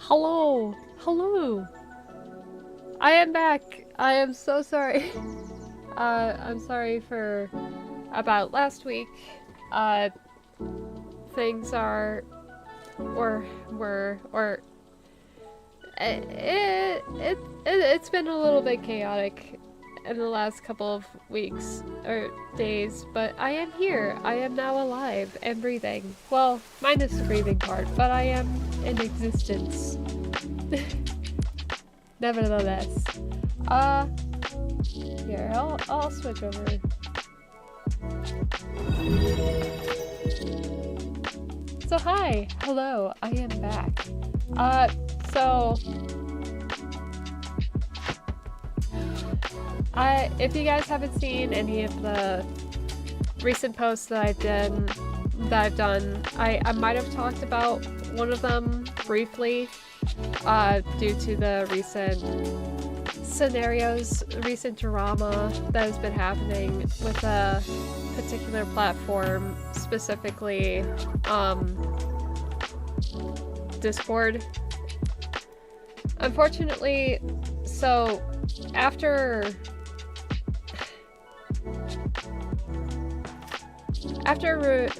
Hello! Hello! I am back! I am so sorry. I'm sorry for about last week. Uh, things are, or were, or it's been a little bit chaotic in the last couple of weeks or days, but I am here. I am now alive and breathing. Well, minus the breathing part, but I am in existence. Nevertheless. Here, I'll switch over. So hi, hello, I am back. So if you guys haven't seen any of the recent posts that I've done, I might have talked about one of them briefly, due to the recent scenarios, recent drama that has been happening with a particular platform, specifically, Discord. Unfortunately, so after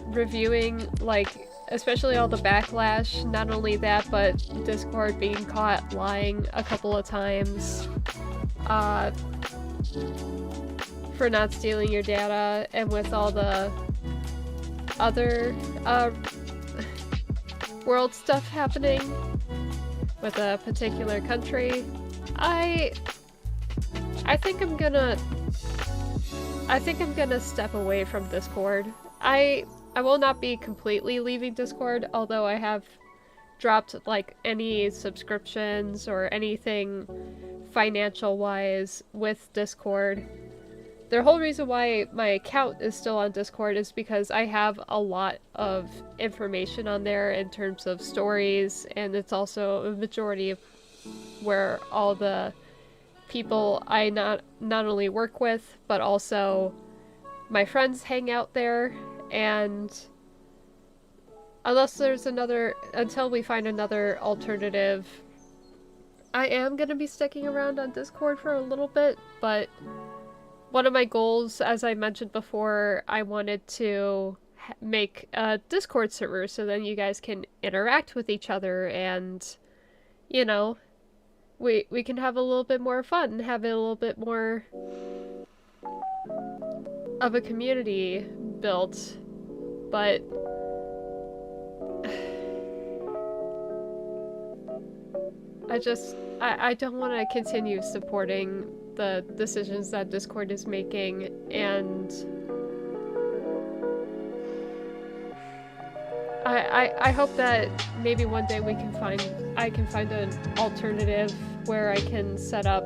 reviewing, like, especially all the backlash, not only that, but Discord being caught lying a couple of times, for not stealing your data, and with all the other, world stuff happening with a particular country, I think I'm gonna step away from Discord. I will not be completely leaving Discord, although I have dropped, like, any subscriptions or anything financial-wise with Discord. The whole reason why my account is still on Discord is because I have a lot of information on there in terms of stories, and it's also a majority of where all the people I not only work with, but also my friends hang out there. And until we find another alternative, I am gonna be sticking around on Discord for a little bit, but one of my goals, as I mentioned before, I wanted to make a Discord server so then you guys can interact with each other and, you know, we can have a little bit more fun, have a little bit more of a community built. But I don't want to continue supporting the decisions that Discord is making, and I hope that maybe one day we can find I can find an alternative where I can set up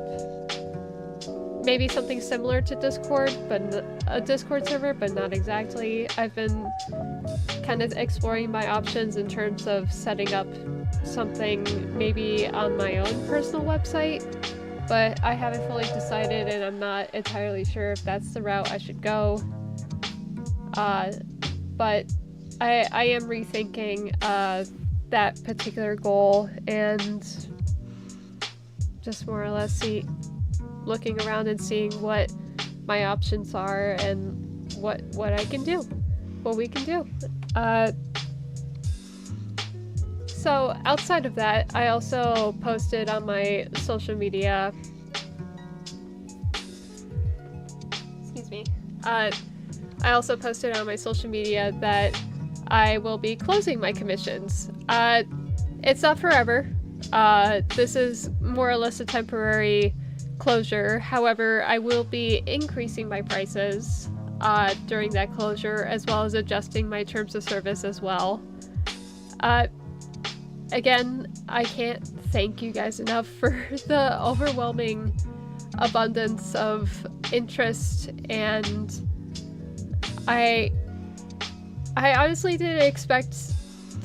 maybe something similar to Discord, but a Discord server, but not exactly. I've been kind of exploring my options in terms of setting up something maybe on my own personal website, but I haven't fully decided and I'm not entirely sure if that's the route I should go. But I am rethinking that particular goal and just more or less looking around and seeing what my options are and what I can do, what we can do. So outside of that, I also posted on my social media. Excuse me. I also posted on my social media that I will be closing my commissions. It's not forever. This is more or less a temporary closure. However, I will be increasing my prices during that closure, as well as adjusting my terms of service as well. Again, I can't thank you guys enough for the overwhelming abundance of interest, and I honestly didn't expect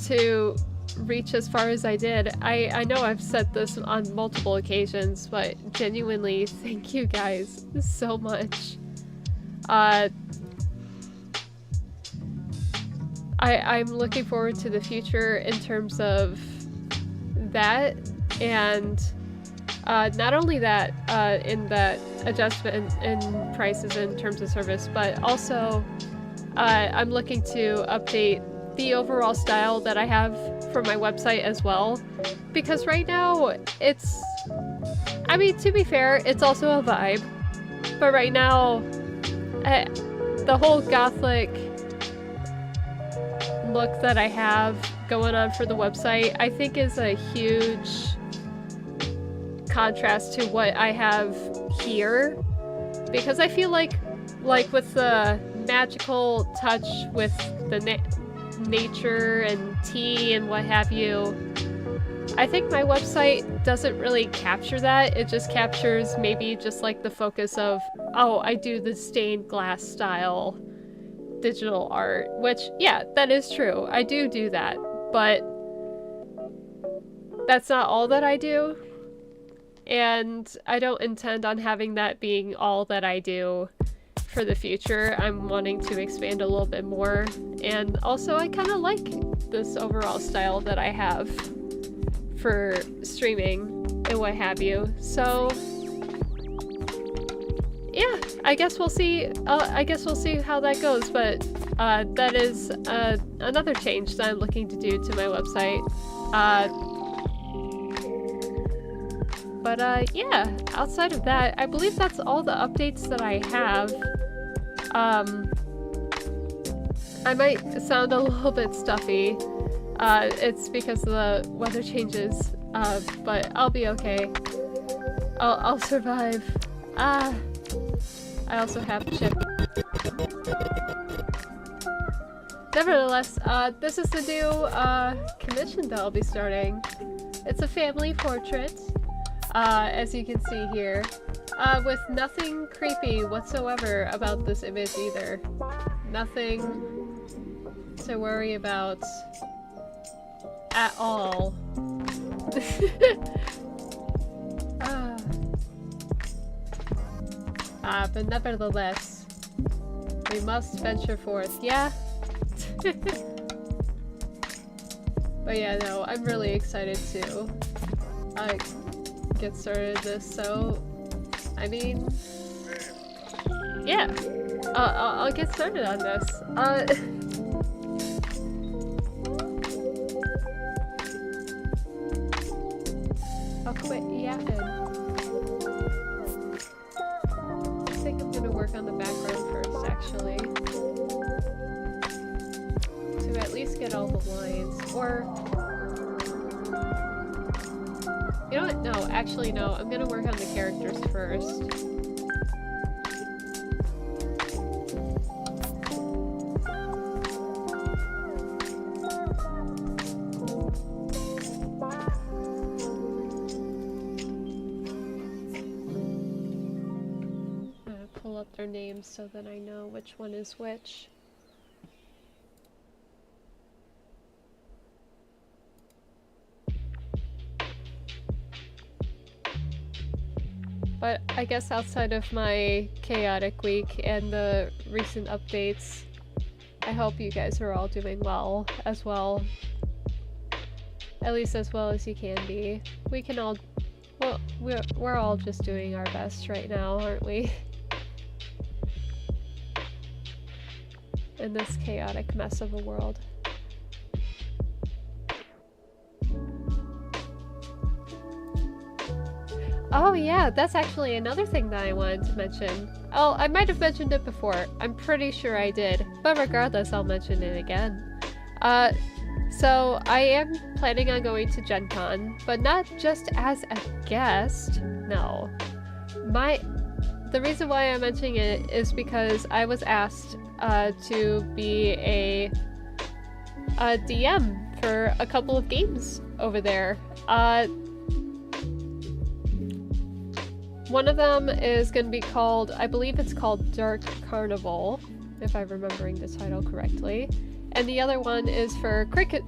to reach as far as I did. I know I've said this on multiple occasions, but genuinely, thank you guys so much. I'm looking forward to the future in terms of that, and not only that, in that adjustment in prices in terms of service, but also I'm looking to update the overall style that I have for my website as well, because right now it's, I mean, to be fair, it's also a vibe, but right now the whole gothic look that I have going on for the website, I think is a huge contrast to what I have here, because I feel like with the magical touch with the nature and tea and what have you, I think my website doesn't really capture that. It just captures maybe just like the focus of, oh, I do the stained glass style digital art, which, yeah, that is true. I do that, but that's not all that I do, and I don't intend on having that being all that I do for the future. I'm wanting to expand a little bit more, and also I kind of like this overall style that I have for streaming and what have you. So yeah, I guess we'll see. I guess we'll see how that goes. But that is another change that I'm looking to do to my website. But yeah, outside of that, I believe that's all the updates that I have. I might sound a little bit stuffy. It's because of the weather changes. But I'll be okay. I'll survive. I also have Chip. Nevertheless, this is the new commission that I'll be starting. It's a family portrait, as you can see here, with nothing creepy whatsoever about this image either. Nothing to worry about at all. But nevertheless, we must venture forth. Yeah? But yeah, no, I'm really excited to get started this, so I mean, yeah, I'll get started on this. I'll quit yapping. I think I'm gonna work on the background first, actually, to at least get all the lines, or you know what? No, actually no, I'm gonna work on the characters first. their names so that I know which one is which. But I guess outside of my chaotic week and the recent updates, I hope you guys are all doing well as well. At least as well as you can be. We can all, well, we're all just doing our best right now, aren't we? In this chaotic mess of a world. Oh yeah, that's actually another thing that I wanted to mention. Oh, I might have mentioned it before. I'm pretty sure I did. But regardless, I'll mention it again. So I am planning on going to Gen Con, but not just as a guest. No. The reason why I'm mentioning it is because I was asked to be a DM for a couple of games over there. One of them is going to be called, I believe it's called Dark Carnival, if I'm remembering the title correctly. And the other one is for Cricket.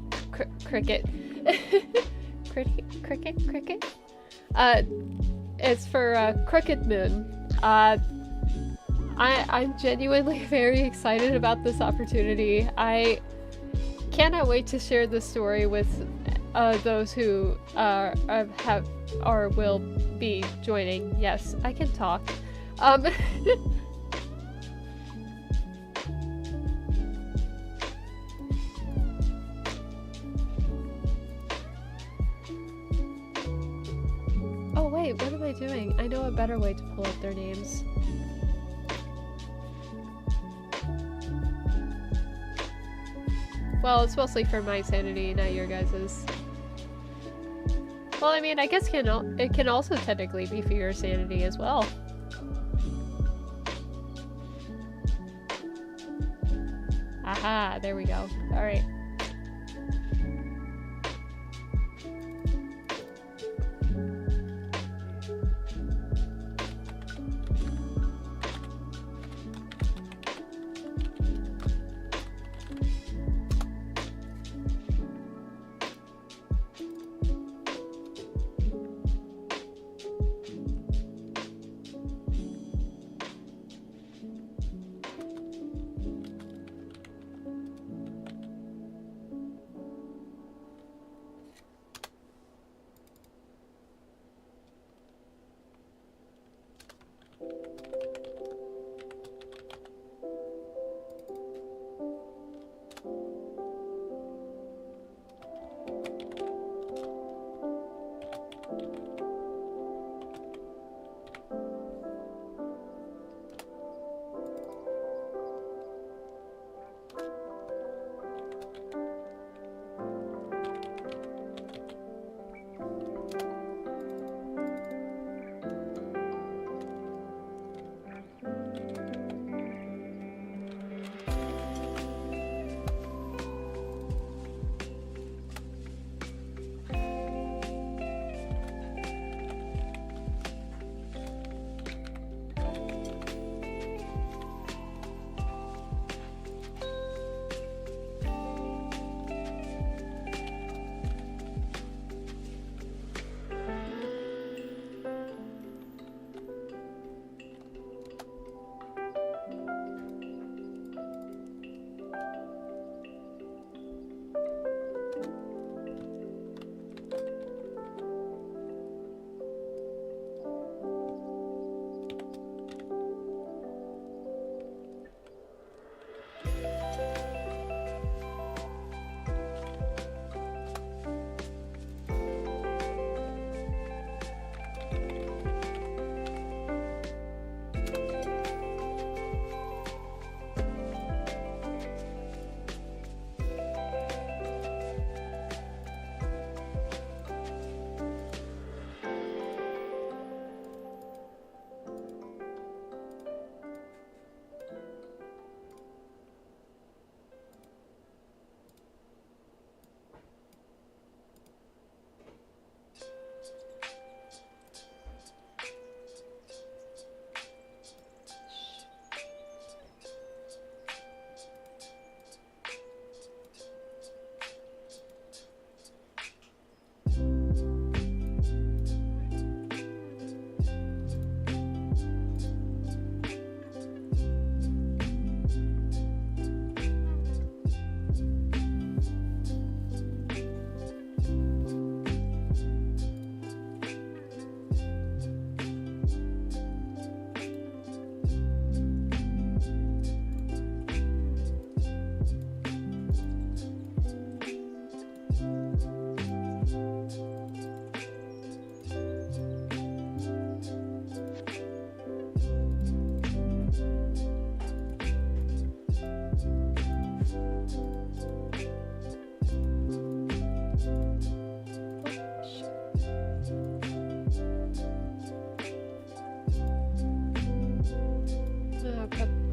It's for Crooked Moon. I'm genuinely very excited about this opportunity. I cannot wait to share this story with those who have or will be joining. Yes, I can talk. Oh wait, what am I doing? I know a better way to pull up their names. Well, it's mostly for my sanity, not your guys's. Well, I mean, I guess it can also technically be for your sanity as well. Aha, there we go. Alright.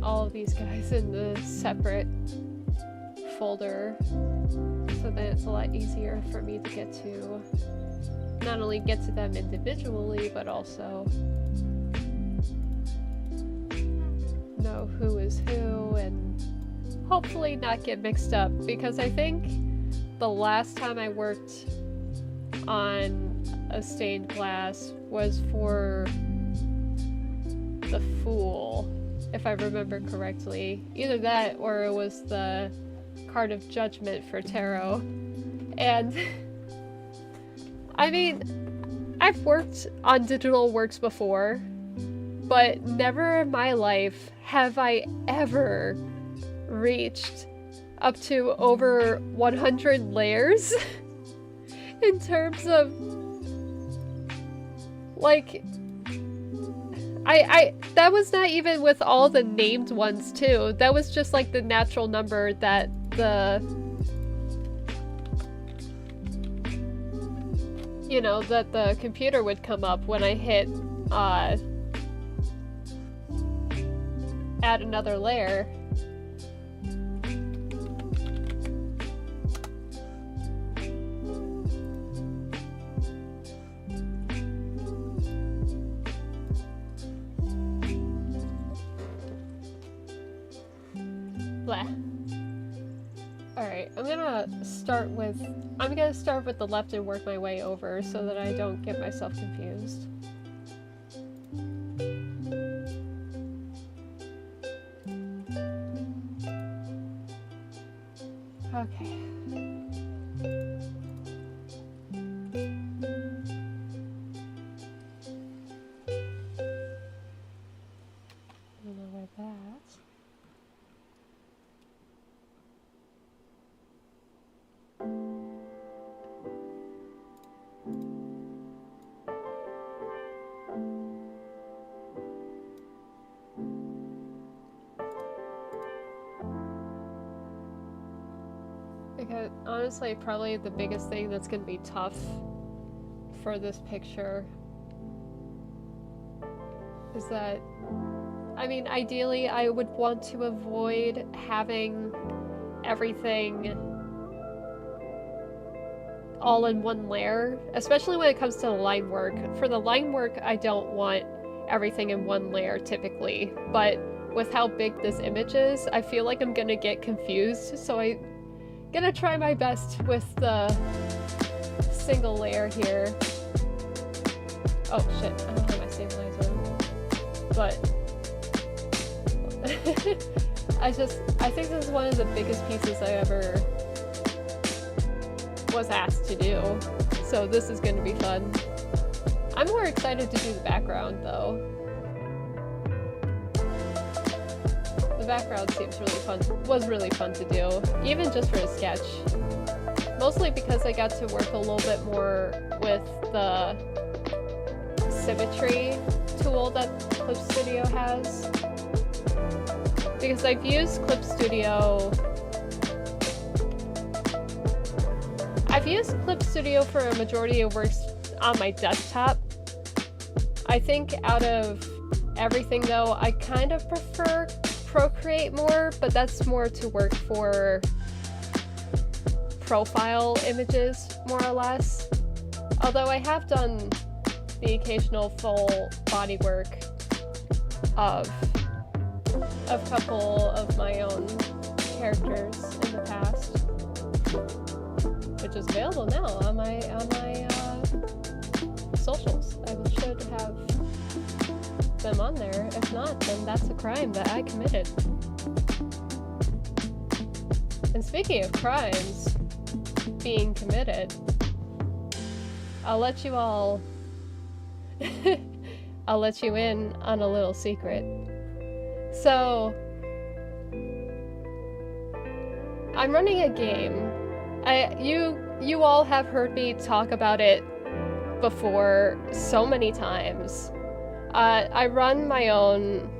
all of these guys in the separate folder so that it's a lot easier for me to get to, not only get to them individually, but also know who is who and hopefully not get mixed up, because I think the last time I worked on a stained glass was for the Fool, if I remember correctly. Either that or it was the Card of Judgment for Tarot. And I mean, I've worked on digital works before, but never in my life have I ever reached up to over 100 layers in terms of like I that was not even with all the named ones too. That was just like the natural number that the that the computer would come up when I hit add another layer. Blah. Alright, I'm gonna start with the left and work my way over so that I don't get myself confused. Okay. I don't know where that's. Because honestly, probably the biggest thing that's going to be tough for this picture is that, I mean, ideally I would want to avoid having everything all in one layer, especially when it comes to the line work. For the line work, I don't want everything in one layer typically, but with how big this image is, I feel like I'm gonna get confused, so I'm gonna try my best with the single layer here. Oh shit, I don't have my stabilizer. But I think this is one of the biggest pieces I ever was asked to do, so this is gonna be fun. I'm more excited to do the background though. The background seems really fun, was really fun to do, even just for a sketch. Mostly because I got to work a little bit more with the symmetry tool that Clip Studio has. Because I've used Clip Studio for a majority of works on my desktop. I think out of everything though, I kind of prefer Procreate more, but that's more to work for profile images, more or less. Although I have done the occasional full body work of a couple of my own characters in the past, which is available now on my socials. I should have them on there. If not, then that's a crime that I committed. And speaking of crimes being committed, I'll let you all I'll let you in on a little secret. So I'm running a game. You all have heard me talk about it before so many times. I run my own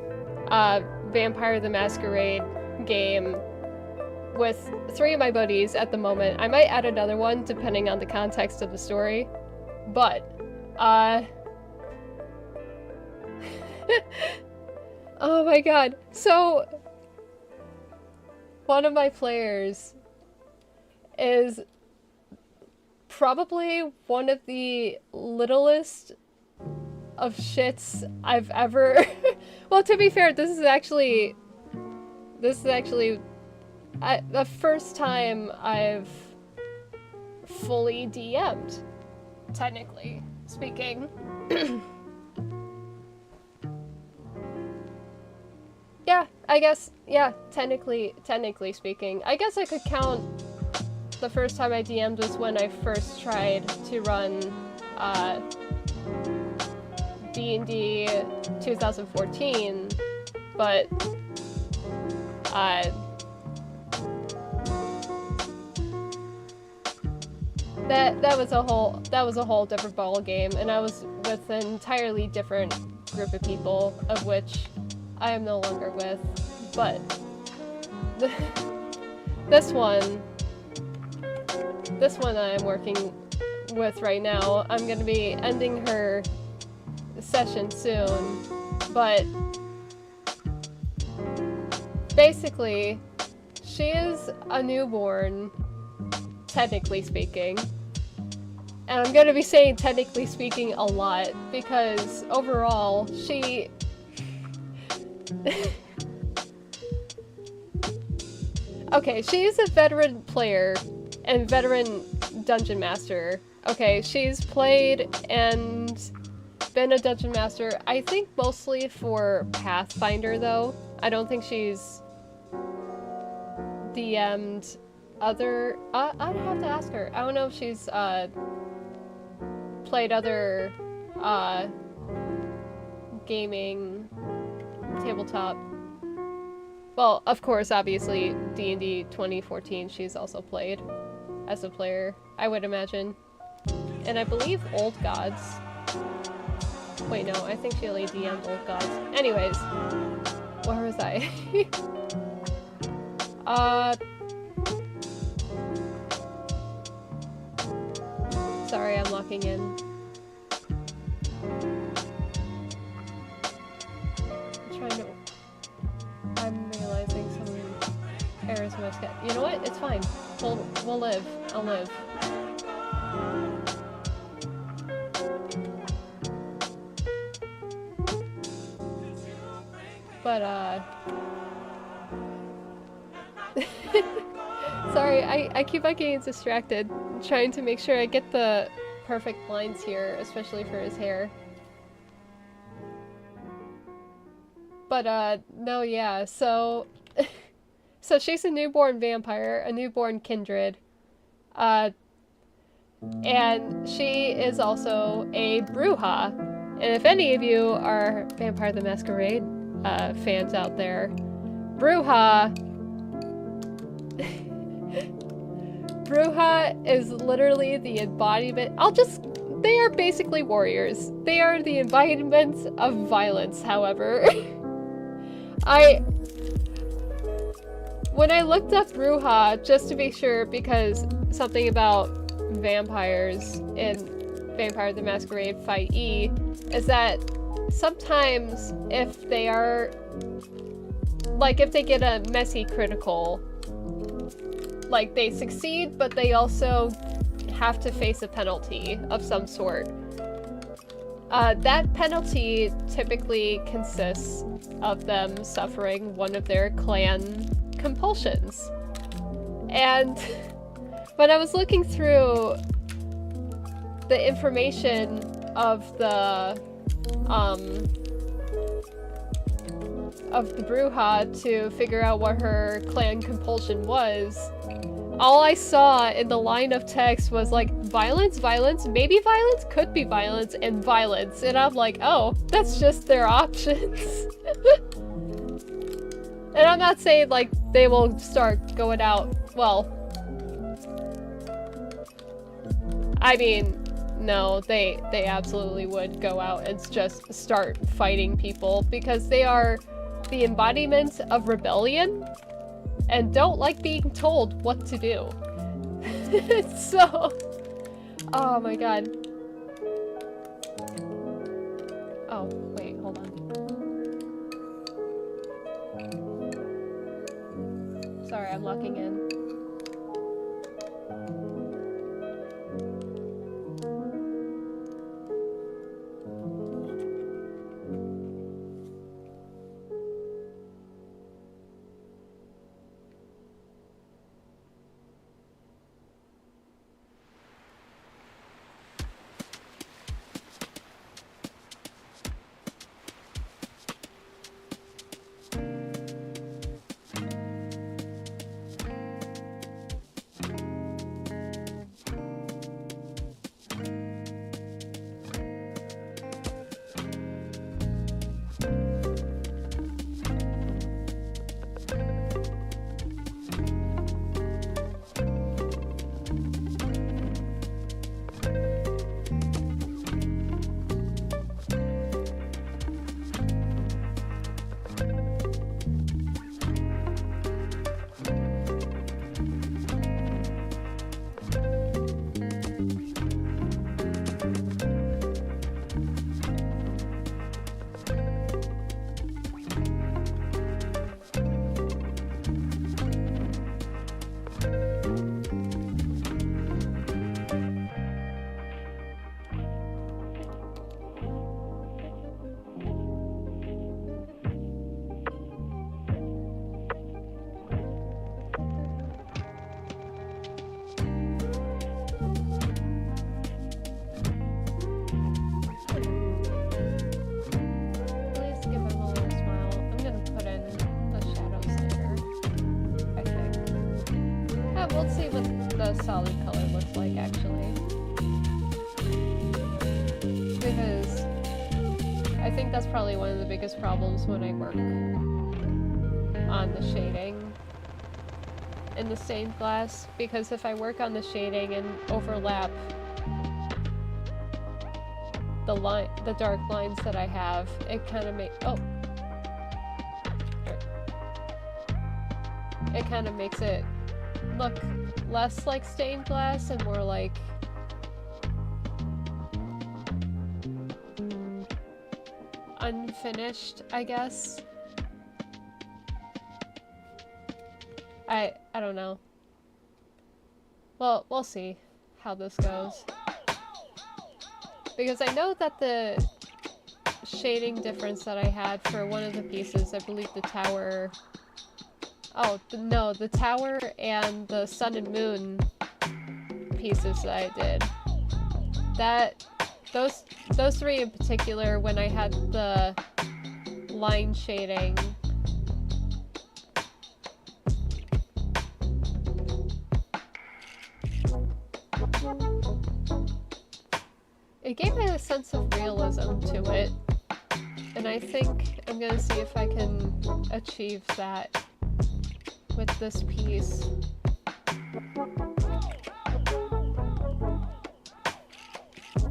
Vampire the Masquerade game with 3 of my buddies at the moment. I might add another one depending on the context of the story, but Oh my god. So, one of my players is probably one of the littlest of shits I've ever... Well, to be fair, this is actually the first time I've fully DM'd, technically speaking. Yeah, I guess, yeah, technically speaking. I guess I could count the first time I DM'd was when I first tried to run D&D 2014, but that was a whole different ball game, and I was with an entirely different group of people, of which I am no longer with. But this one I'm working with right now, I'm gonna be ending her session soon, but basically, she is a newborn, technically speaking. And I'm gonna be saying technically speaking a lot, because overall, she... Okay, she's a veteran player and veteran dungeon master. Okay, she's played and been a dungeon master, I think mostly for Pathfinder though. I don't think she's DM'd other... I'd have to ask her. I don't know if she's played other gaming tabletop. Well, of course, obviously, D&D 2014 she's also played as a player, I would imagine. And I believe Old Gods. Wait, no, I think she only DM'd Old Gods. Anyways, where was I? Sorry, I'm locking in. I'm realizing some errors in my sketch. You know what? It's fine. We'll live. I'll live. But, sorry, I keep on getting distracted, trying to make sure I get the perfect lines here, especially for his hair. But, no, yeah, so... So she's a newborn vampire, a newborn kindred. And she is also a Bruja. And if any of you are Vampire the Masquerade fans out there, Bruja... Bruja is literally the embodiment... They are basically warriors. They are the embodiment of violence, however. When I looked up Bruja, just to be sure, because something about vampires in Vampire the Masquerade Fight E is that sometimes if they are, like if they get a messy critical, like they succeed, but they also have to face a penalty of some sort. That penalty typically consists of them suffering one of their clan compulsions. And when I was looking through the information of the Bruja to figure out what her clan compulsion was, all I saw in the line of text was like violence, maybe violence, could be violence, and violence. And I'm like, oh, that's just their options. And I'm not saying like they will start going out, well, I mean, no, they absolutely would go out and just start fighting people because they are the embodiment of rebellion and don't like being told what to do. So, oh my god. Oh, wait, hold on. I'm locking in. We'll see what the solid color looks like, actually. Because I think that's probably one of the biggest problems when I work on the shading in the stained glass. Because if I work on the shading and overlap the dark lines that I have, it kind of it kind of makes it look less like stained glass and more like unfinished, I guess. I don't know. Well, we'll see how this goes. Because I know that the shading difference that I had for one of the pieces, I believe the tower... Oh, no, the tower and the sun and moon pieces that I did. Those three in particular, when I had the line shading, it gave me a sense of realism to it. And I think I'm gonna see if I can achieve that with this piece.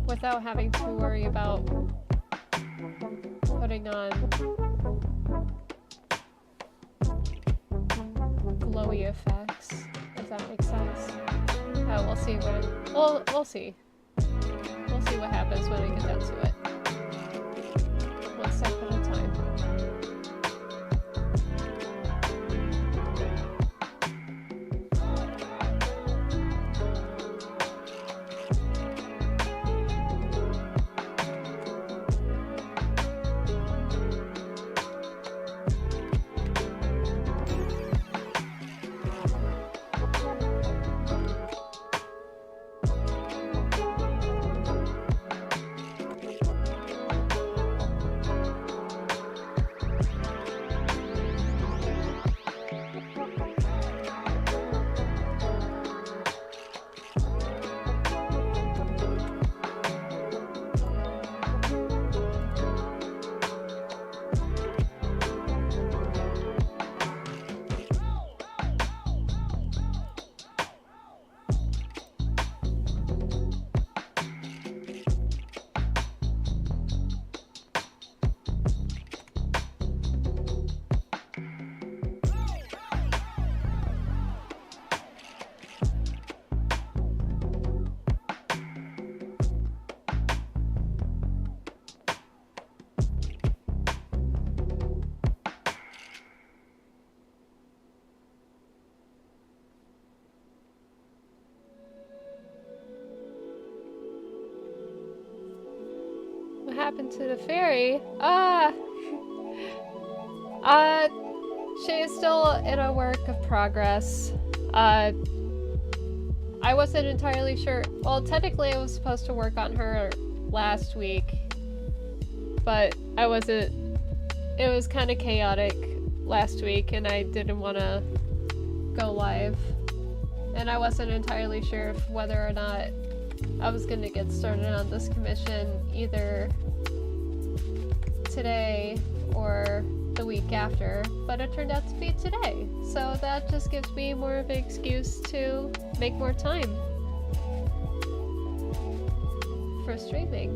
Without having to worry about putting on glowy effects, if that makes sense. Oh, we'll see we'll see. We'll see what happens when I get down to it. One step at a time. happened to the fairy? She is still in a work of progress. I wasn't entirely sure. Well, technically I was supposed to work on her last week, but I wasn't. It was kind of chaotic last week and I didn't want to go live. And I wasn't entirely sure if whether or not I was going to get started on this commission either today or the week after, but it turned out to be today. So that just gives me more of an excuse to make more time for streaming.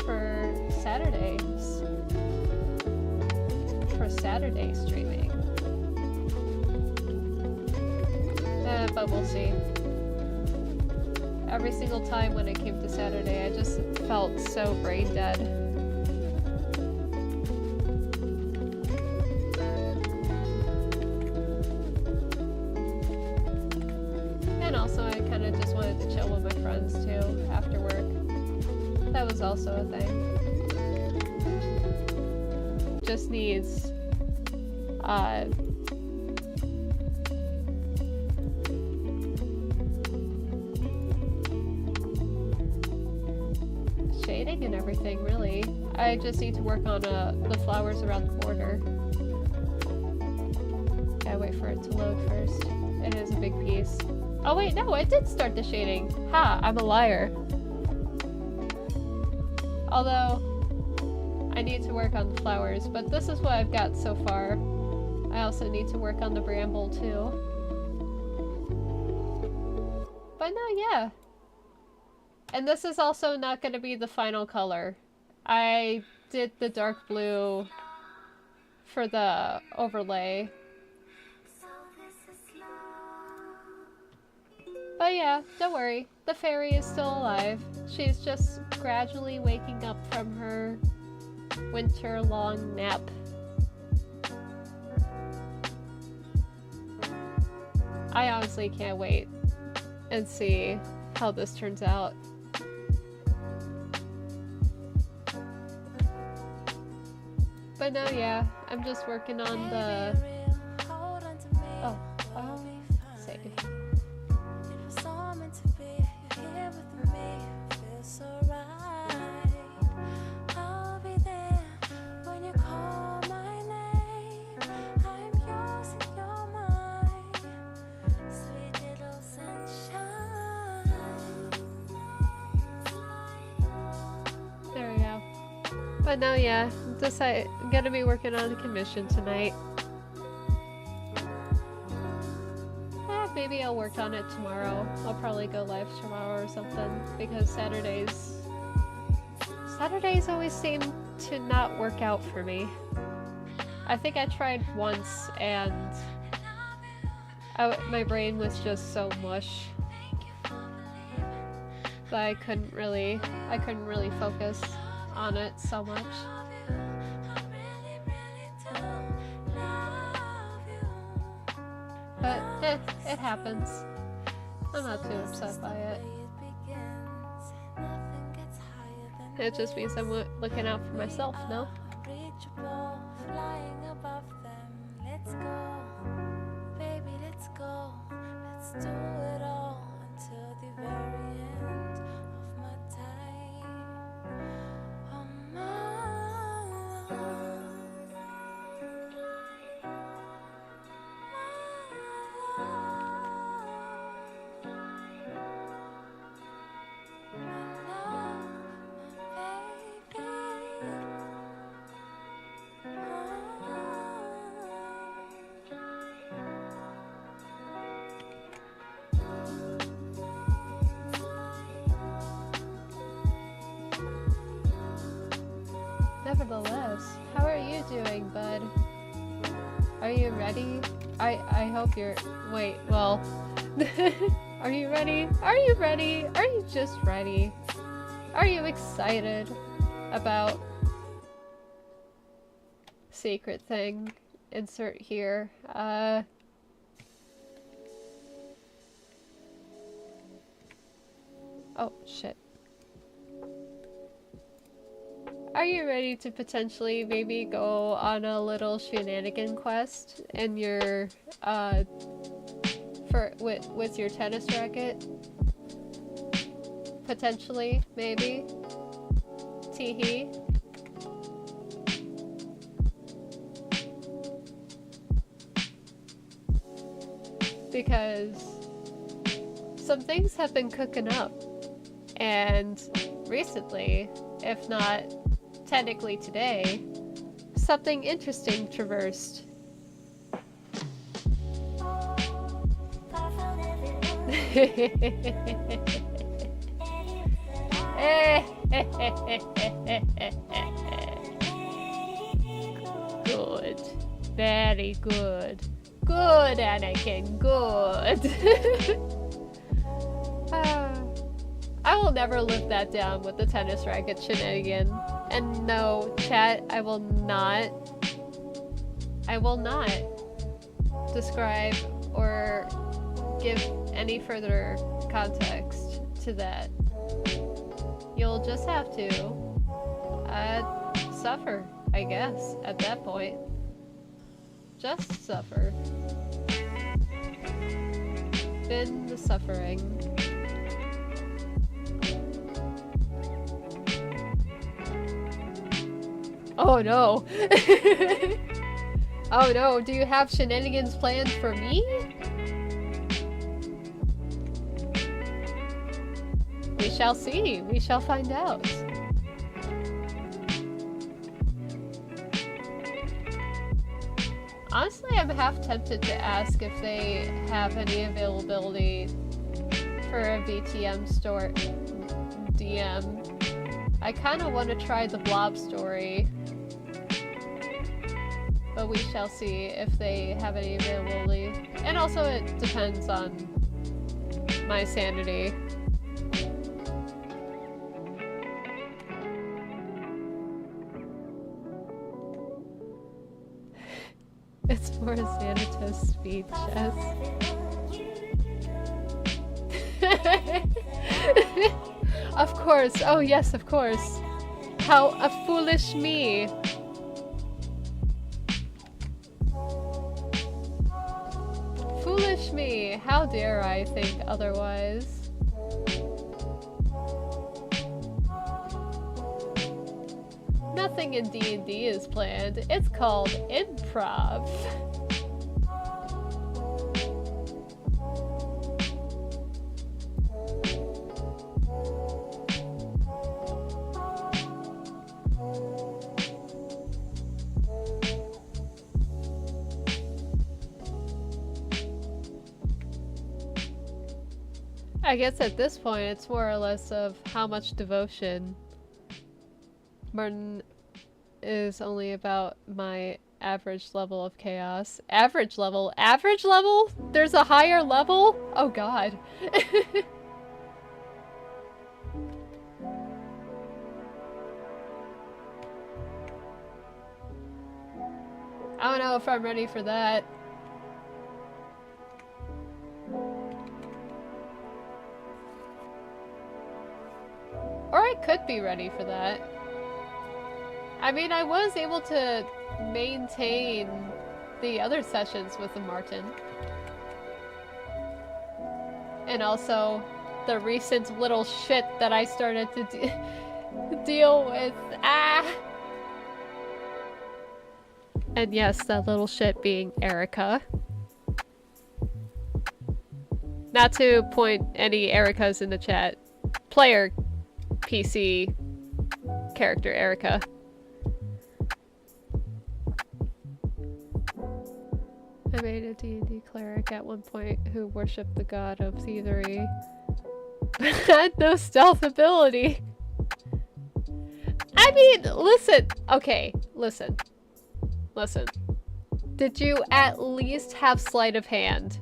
For Saturdays. For Saturday streaming. But we'll see. Every single time when it came to Saturday, I just felt so brain dead. And also, I kind of just wanted to chill with my friends too after work. That was also a thing. Just needs shading and everything, really. I just need to work on the flowers around the border. Gotta wait for it to load first. It is a big piece. Oh wait, no, I did start the shading. Ha, I'm a liar. Although, I need to work on the flowers, but this is what I've got so far. I also need to work on the bramble too. But no, yeah. And this is also not going to be the final color. I did the dark blue for the overlay. But yeah, don't worry. The fairy is still alive. She's just gradually waking up from her winter-long nap. I honestly can't wait and see how this turns out. But no, yeah, I'm just working on the... Oh, save. There we go. But no, yeah, I'm gonna be working on a commission tonight. Maybe I'll work on it tomorrow. I'll probably go live tomorrow or something, because Saturdays always seem to not work out for me. I think I tried once and my brain was just so mush that I couldn't really focus on it so much. But it happens. I'm not too upset by it. It just means I'm looking out for myself, no? Nevertheless, how are you doing, bud? Are you ready? I hope you're... Wait, well... Are you ready? Are you ready? Are you just ready? Are you excited about... Secret thing? Insert here. Oh, shit. Are you ready to potentially maybe go on a little shenanigan quest in your with your tennis racket? Potentially, maybe. Teehee. Because some things have been cooking up, and recently, if not technically today, something interesting traversed. Good. Very good. Good, Anakin, good. I will never live that down with the tennis racket shenanigan. And no, chat, I will not describe or give any further context to that. You'll just have to suffer, I guess, at that point. Just suffer. Been the suffering. Oh no! Oh no, do you have shenanigans planned for me? We shall see. We shall find out. Honestly, I'm half tempted to ask if they have any availability for a VTM store DM. I kind of want to try the Blob story, but we shall see if they have any availability. And also it depends on my sanity. It's more a Xanatos speech, yes. Of course, oh yes, of course. How a foolish me. Foolish me, how dare I think otherwise? Nothing in D&D is planned. It's called improv. I guess at this point it's more or less of how much devotion. Martin is only about my average level of chaos. Average level? Average level? There's a higher level? Oh god. I don't know if I'm ready for that. Or I could be ready for that. I mean, I was able to maintain the other sessions with the Martin. And also the recent little shit that I started to deal with. Ah! And yes, that little shit being Erica. Not to point any Ericas in the chat. Player PC character Erica. I made a D&D cleric at one point who worshipped the god of thievery, but had no stealth ability. I mean, listen. Okay, listen. Listen. Did you at least have sleight of hand?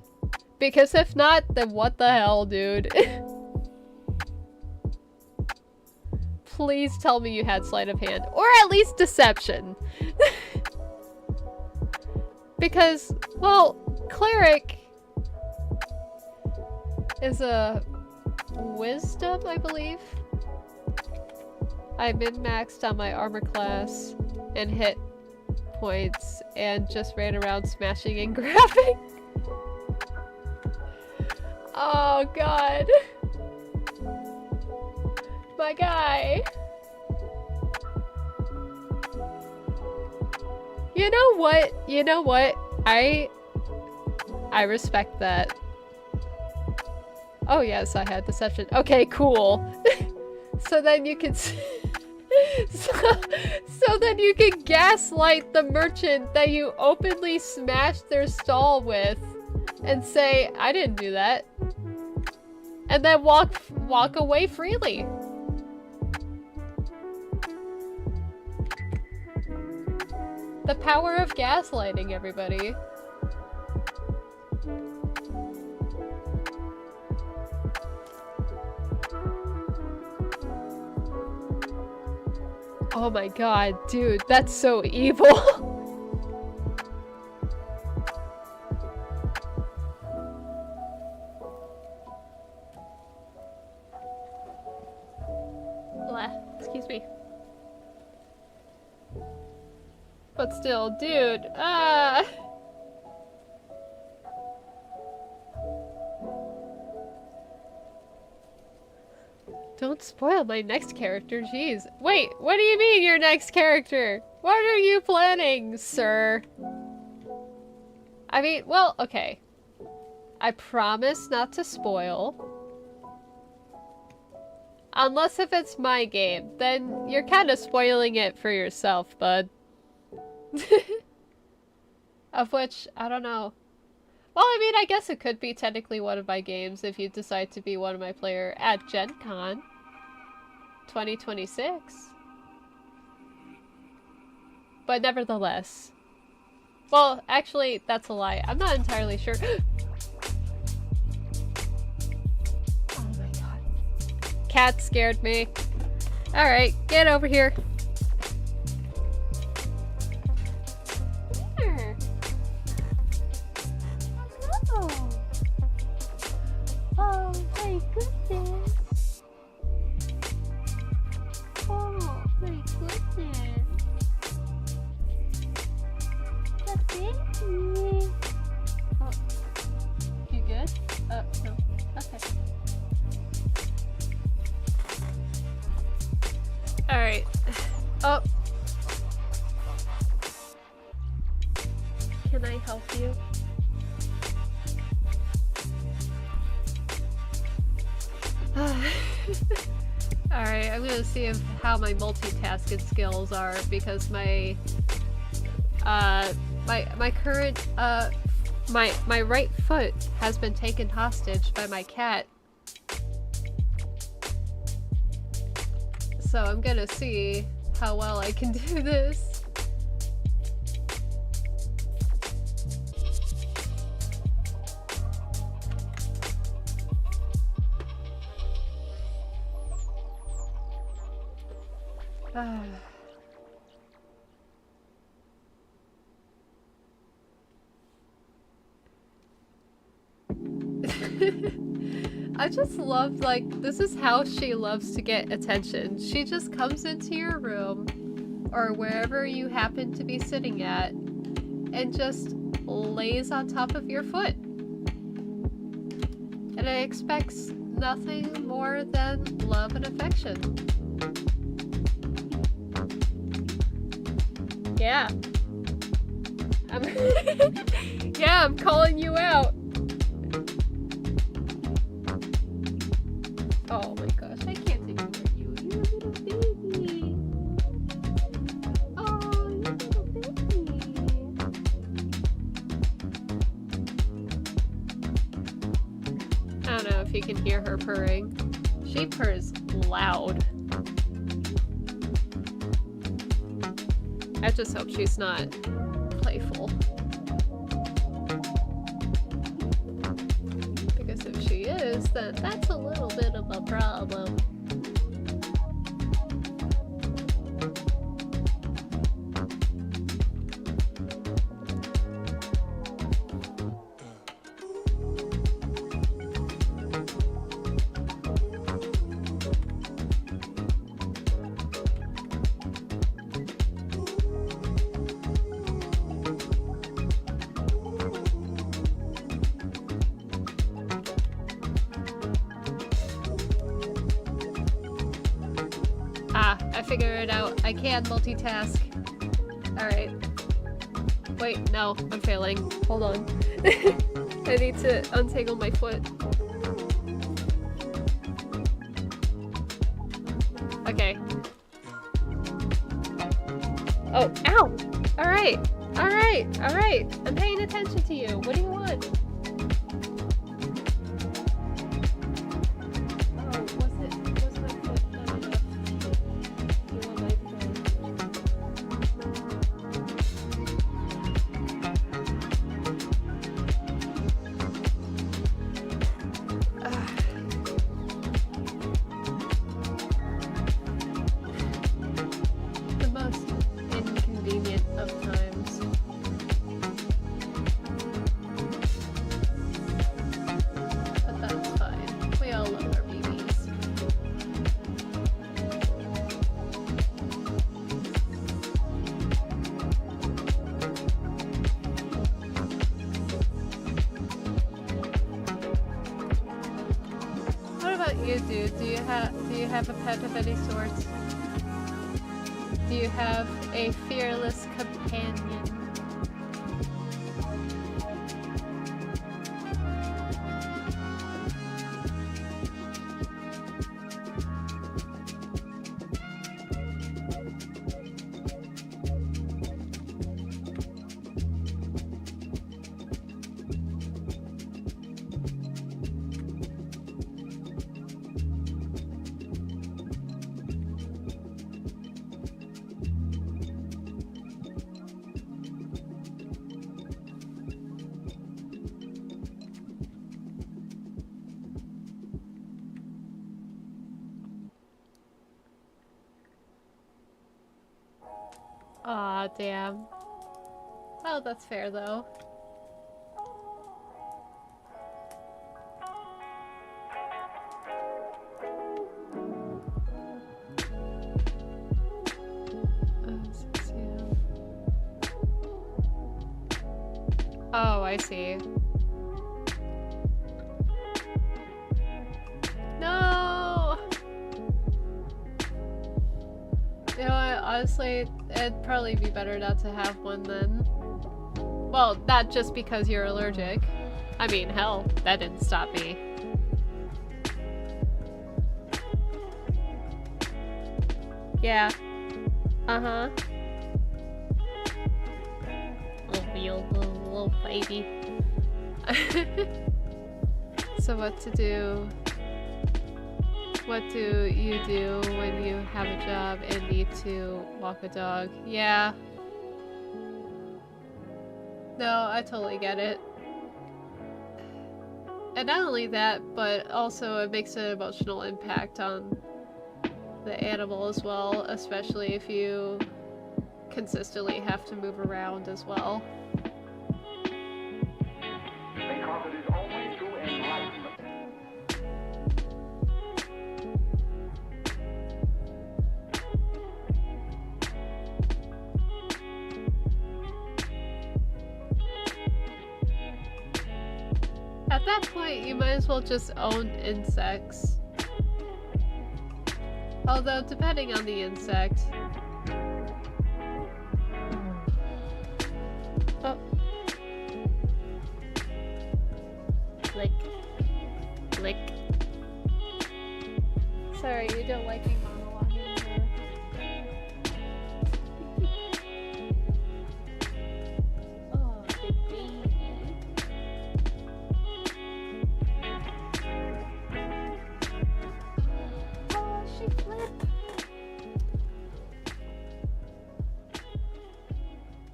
Because if not, then what the hell, dude? Please tell me you had sleight of hand. Or at least deception. Because, well, cleric is a wisdom, I believe. I min-maxed on my armor class and hit points and just ran around smashing and grabbing. Oh god. My guy. You know what? You know what? I respect that. Oh yes, I had deception. Okay, cool. So then you can so then you can gaslight the merchant that you openly smashed their stall with and say, I didn't do that. And then walk away freely. The power of gaslighting, everybody. Oh my god, dude, that's so evil. Excuse me. But still, dude, Don't spoil my next character, jeez. Wait, what do you mean your next character? What are you planning, sir? I mean, well, okay. I promise not to spoil. Unless if it's my game, then you're kind of spoiling it for yourself, bud. Of which, I don't know. Well, I mean, I guess it could be technically one of my games if you decide to be one of my player at Gen Con 2026. But nevertheless. Well, actually, that's a lie. I'm not entirely sure. Oh my god. Cat scared me. Alright, get over here. Oh my goodness. Oh my goodness. The baby. Oh, you good? No. Okay. Alright. Oh. Can I help you? Alright, I'm gonna see how my multitasking skills are because my current my right foot has been taken hostage by my cat. So I'm gonna see how well I can do this. I just love, like, this is how she loves to get attention. She just comes into your room or wherever you happen to be sitting at and just lays on top of your foot. And it expects nothing more than love and affection. Yeah. Yeah, I'm calling you out. Oh my gosh, I can't take care of you. You're a little baby. Oh, you're a little baby. I don't know if you can hear her purring. She purrs loud. I just hope she's not playful. Because if she is, then that's a little bit of a problem. I figured it out. I can multitask. Alright. Wait, no, I'm failing. Hold on. I need to untangle my foot. Okay. Oh, ow! Alright! Alright! Alright! I'm paying attention to you. What do you want? Do you have a pet of any sort? Do you have a fearless companion? Aw, damn. Well, that's fair, though. Oh, I see. No! You know what, honestly, it'd probably be better not to have one then. Well, not just because you're allergic. I mean, hell, that didn't stop me. Yeah. Uh-huh. Little baby. So what to do? What do you do when you have a job and need to walk a dog? Yeah. No, I totally get it. And not only that, but also it makes an emotional impact on the animal as well, especially if you consistently have to move around as well. Because it is only through enlightenment. At that point, you might as well just own insects. Although, depending on the insect. Oh. Lick. Lick. Sorry, you don't like me monologuing here. Oh, big baby. Oh, she flipped.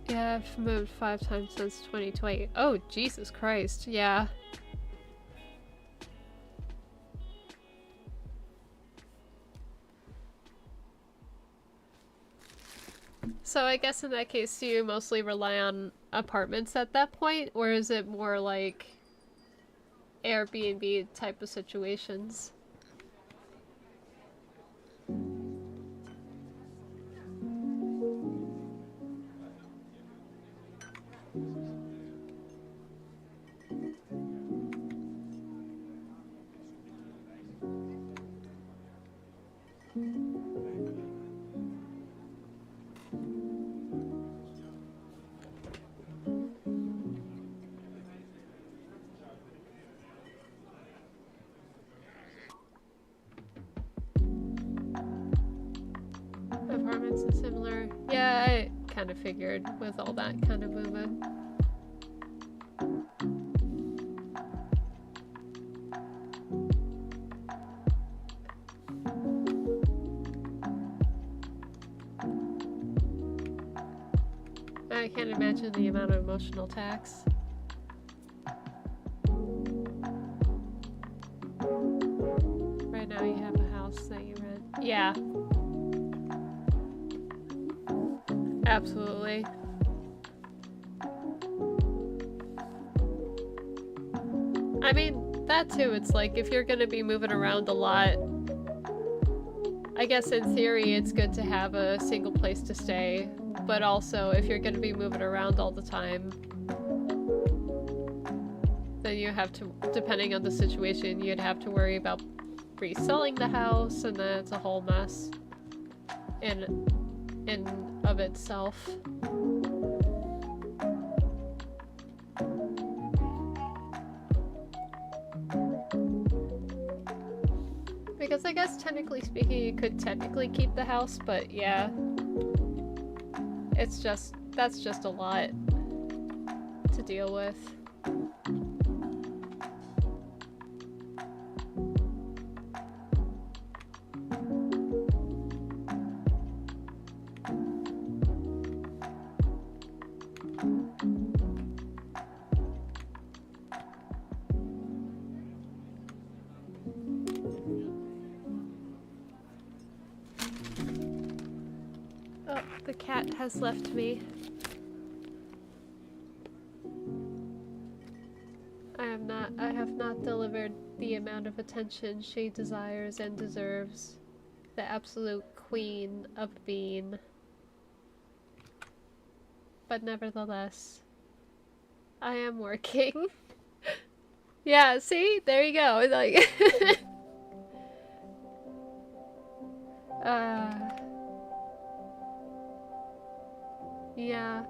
Yeah, I've moved 5 times since 2020. Oh, Jesus Christ, yeah. So I guess in that case, do you mostly rely on apartments at that point? Or is it more like Airbnb type of situations? Is it similar? Yeah, I kind of figured with all that kind of movement. I can't imagine the amount of emotional tax. Right now you have a house that you rent. Yeah. Absolutely. I mean, that too, it's like if you're gonna be moving around a lot, I guess in theory it's good to have a single place to stay, but also if you're gonna be moving around all the time, then you have to, depending on the situation, you'd have to worry about reselling the house, and then it's a whole mess in of itself. Because I guess technically speaking, you could technically keep the house, but yeah. It's just, that's just a lot to deal with. Oh, the cat has left me. I have not delivered the amount of attention she desires and deserves. The absolute queen of being. But nevertheless, I am working. Yeah, see? There you go. Like yeah.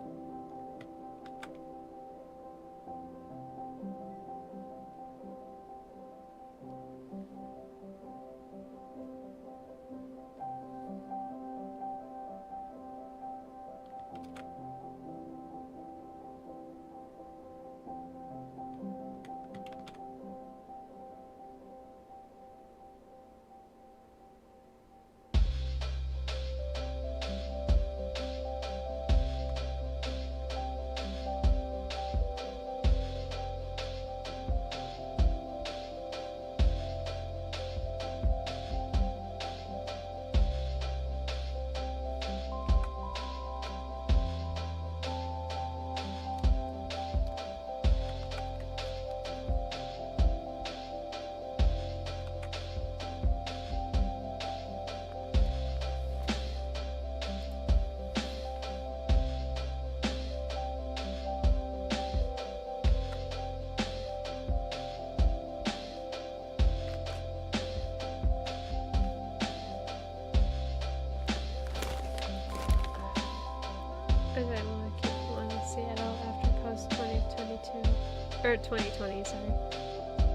I might want to keep one in Seattle after post 2022. Or 2020, sorry.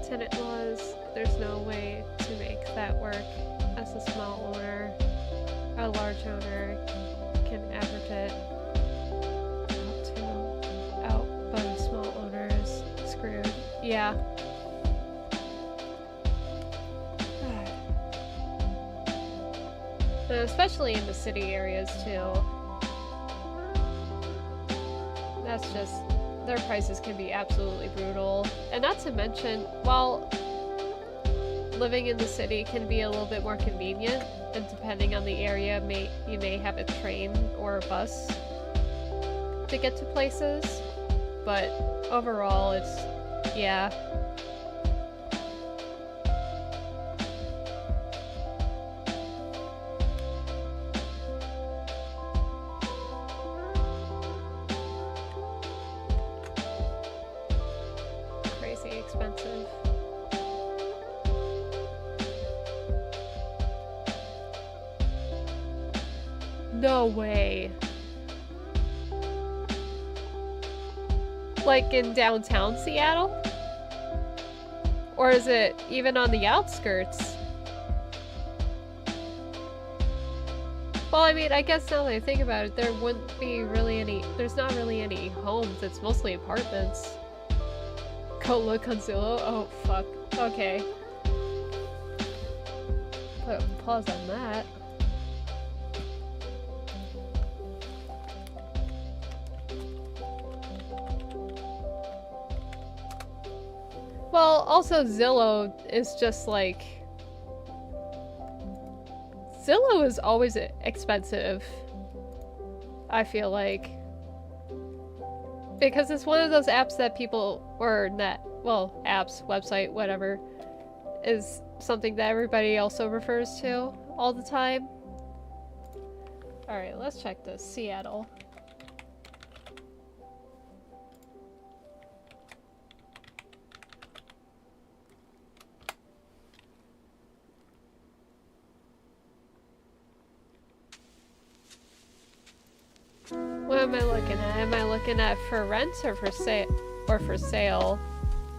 Tenant laws, there's no way to make that work. As a small owner, a large owner can average it out, but a small owner is screwed. Yeah. Especially in the city areas too. That's just, their prices can be absolutely brutal. And not to mention, while living in the city can be a little bit more convenient, and depending on the area, you may have a train or a bus to get to places, but overall it's, yeah. Expensive. No way. Like in downtown Seattle? Or is it even on the outskirts? Well, I mean, I guess now that I think about it, there wouldn't be really any. There's not really any homes. It's mostly apartments. Go look on Zillow. Oh fuck. Okay. Put a pause on that. Well, also Zillow is just like... Zillow is always expensive, I feel like. Because it's one of those apps that people, or apps, website, whatever, is something that everybody also refers to all the time. Alright, let's check this. Seattle. What am I looking at? Am I looking at for rent or for sale?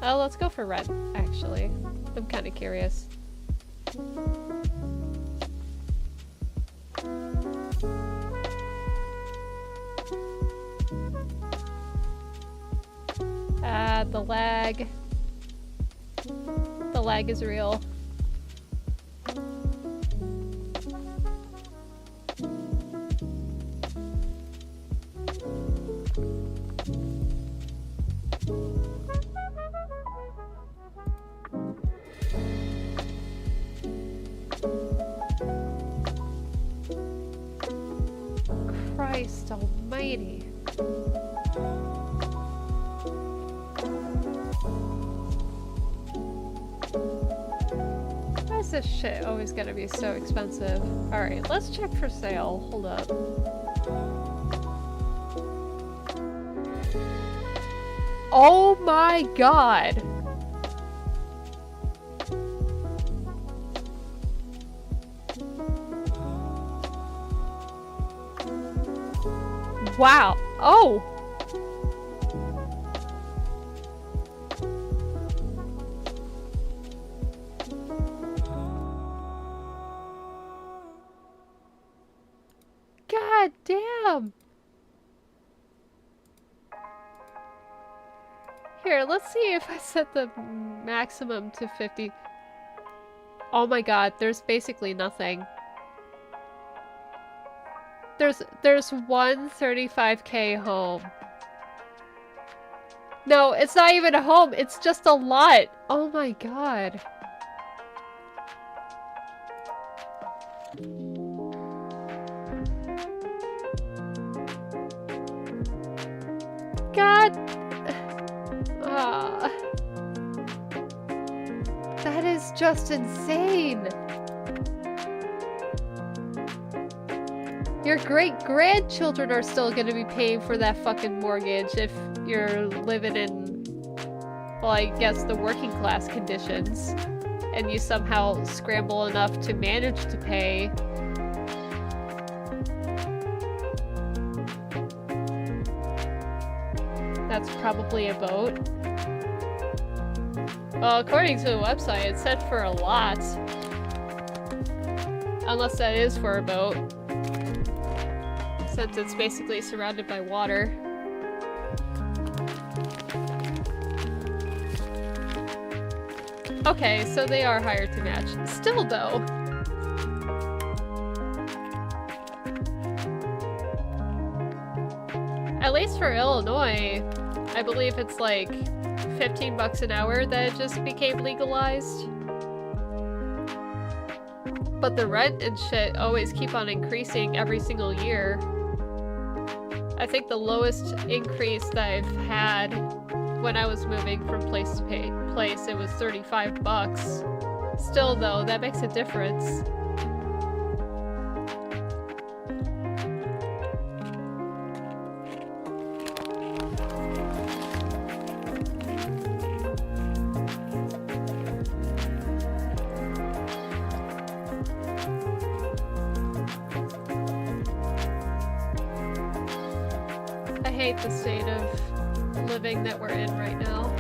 Oh, let's go for rent, actually. I'm kind of curious. The lag. The lag is real. Christ almighty. Why is this shit always gonna be so expensive? Alright, let's check for sale. Hold up. Oh my god! Wow. Oh! God damn! Here, let's see if I set the maximum to 50. Oh my god, there's basically nothing. There's one 35K home. No, it's not even a home, it's just a lot. Oh my god. God. That is just insane. Your great-grandchildren are still gonna be paying for that fucking mortgage if you're living in, well, I guess the working class conditions, and you somehow scramble enough to manage to pay. That's probably a boat. Well, according to the website, it said for a lot. Unless that is for a boat. Since it's basically surrounded by water. Okay, so they are higher to match. Still though. At least for Illinois, I believe it's like 15 bucks an hour that it just became legalized. But the rent and shit always keep on increasing every single year. I think the lowest increase that I've had when I was moving from place to place, it was 35 bucks. Still though, that makes a difference. I hate the state of living that we're in right now.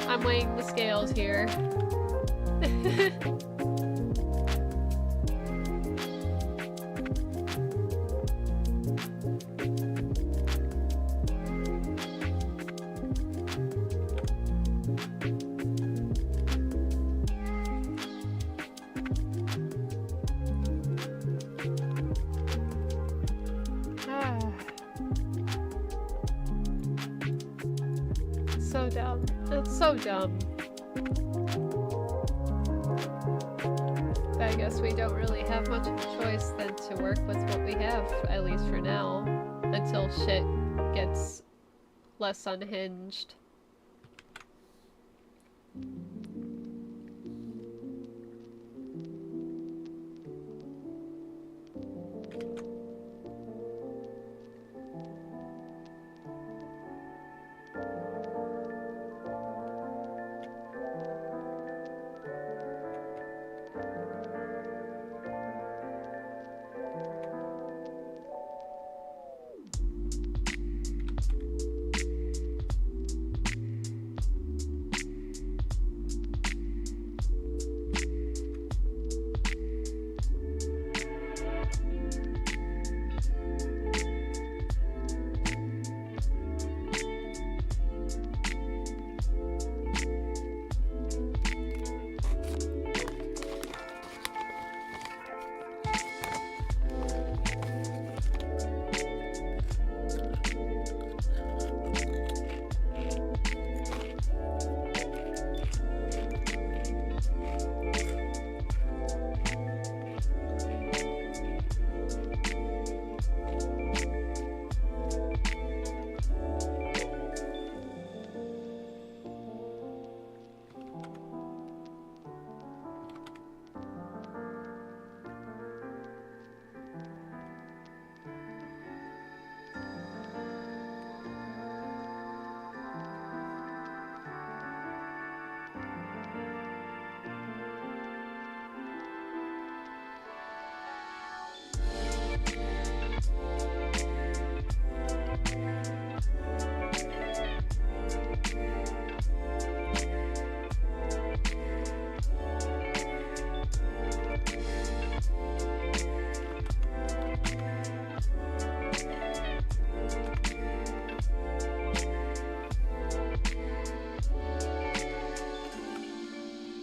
I'm weighing the scales here. So dumb. It's so dumb. But I guess we don't really have much of a choice than to work with what we have, at least for now, until shit gets less unhinged.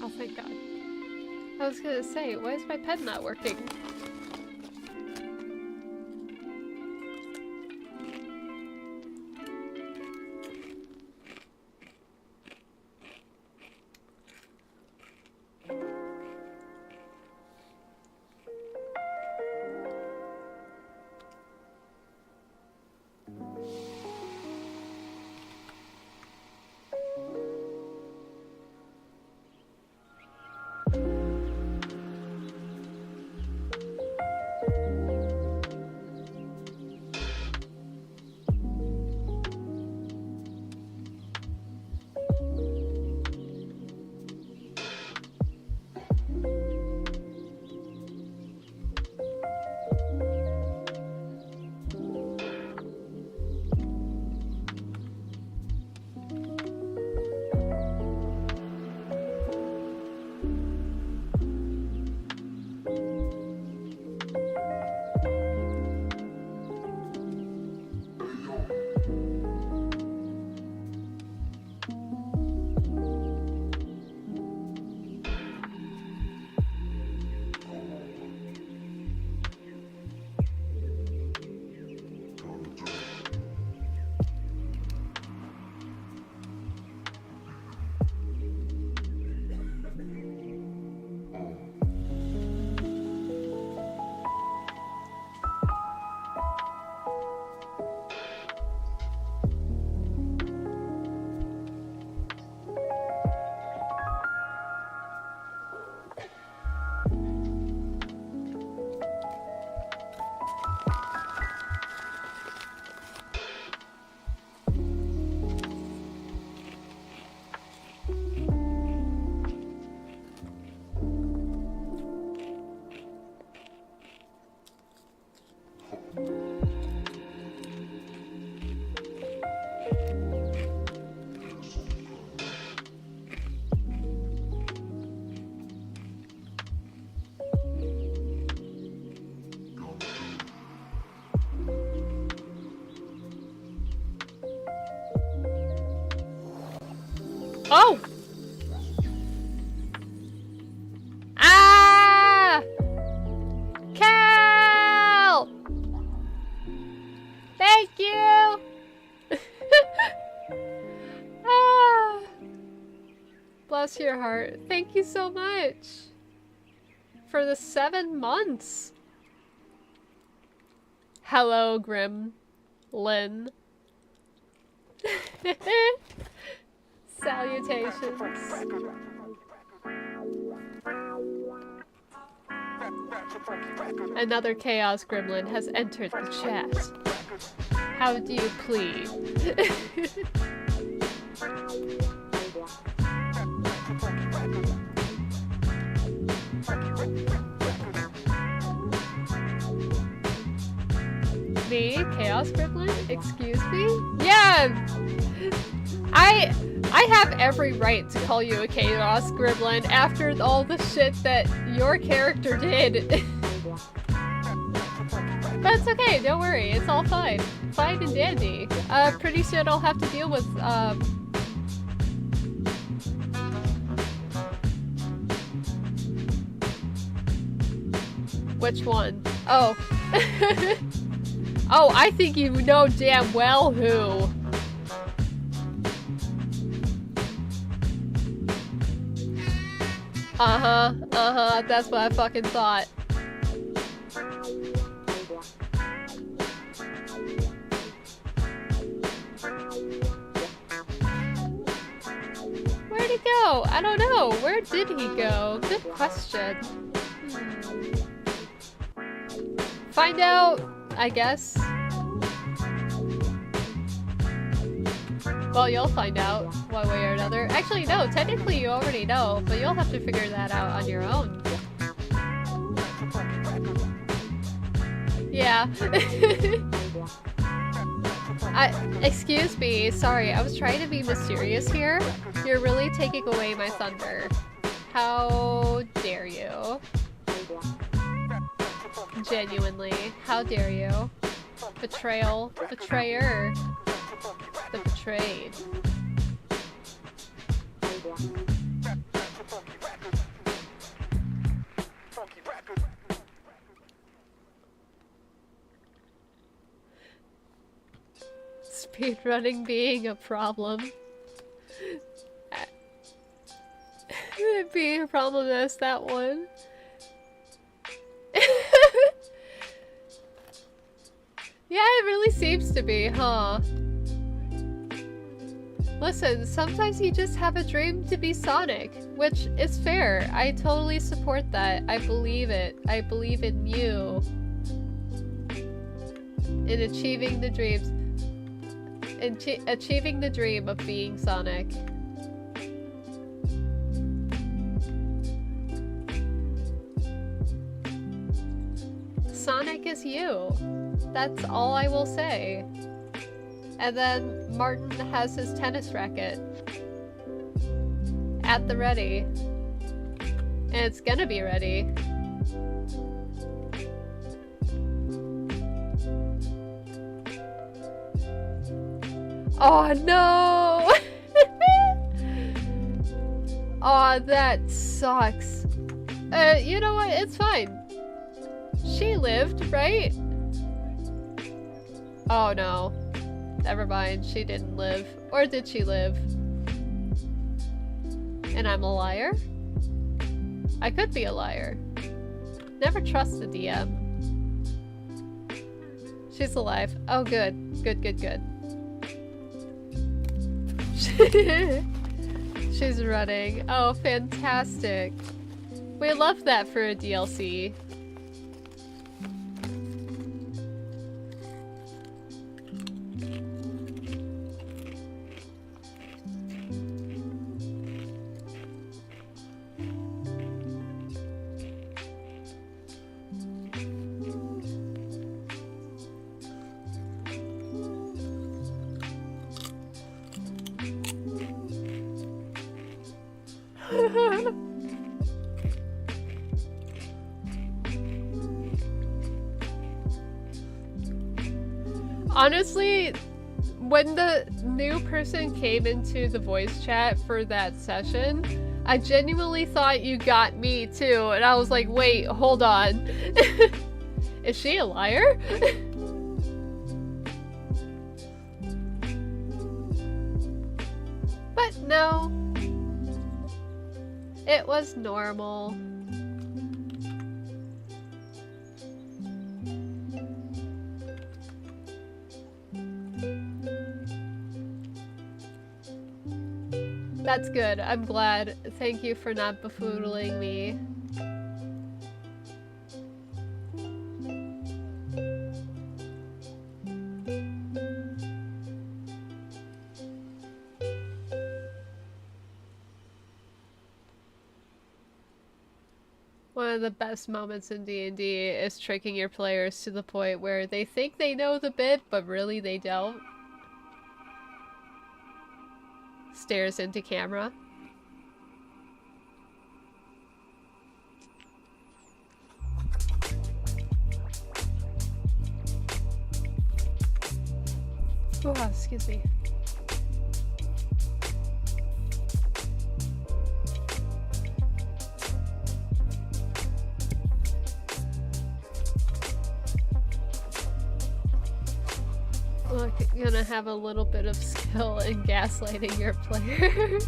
Oh, thank God. I was gonna say, why is my pen not working? Oh! Ah! Cal! Thank you! Ah! Bless your heart. Thank you so much for the 7 months. Hello, Gremlin. Salutations. Another Chaos Gremlin has entered the chat. How do you plead? Me? Chaos Gremlin? Excuse me? Yeah! I have every right to call you a Chaos Gremlin after all the shit that your character did. But it's okay, don't worry, it's all fine. Fine and dandy. Pretty soon I'll have to deal with, which one? Oh. Oh, I think you know damn well who. That's what I fucking thought. Where'd he go? I don't know. Where did he go? Good question. Find out, I guess. Well, you'll find out one way or another. Actually, no, technically you already know, but you'll have to figure that out on your own. Yeah. Excuse me, sorry, I was trying to be mysterious here. You're really taking away my thunder. How dare you? Genuinely, how dare you? Betrayal. Betrayer. The betrayed. Speedrunning being a problem. Being a problem is that one. Yeah, it really seems to be, huh? Listen, sometimes you just have a dream to be Sonic, which is fair. I totally support that. I believe it. I believe in you. In achieving the dreams. In achieving the dream of being Sonic. Sonic is you. That's all I will say. And then Martin has his tennis racket at the ready. And it's gonna be ready. Oh no! Aw, that sucks. You know what? It's fine. She lived, right? Oh no. Never mind, she didn't live. Or did she live? And I'm a liar? I could be a liar. Never trust the DM. She's alive. Oh good. Good, good, good. She's running. Oh, fantastic. We love that for a DLC. Honestly, when the new person came into the voice chat for that session, I genuinely thought you got me too, and I was like, wait, hold on. Is she a liar? But no. It was normal. That's good. I'm glad. Thank you for not befoodling me. One of the best moments in D&D is tricking your players to the point where they think they know the bit, but really they don't. Stares into camera. Oh, excuse me. Look, you're gonna have a little bit of skill in gaslighting your players.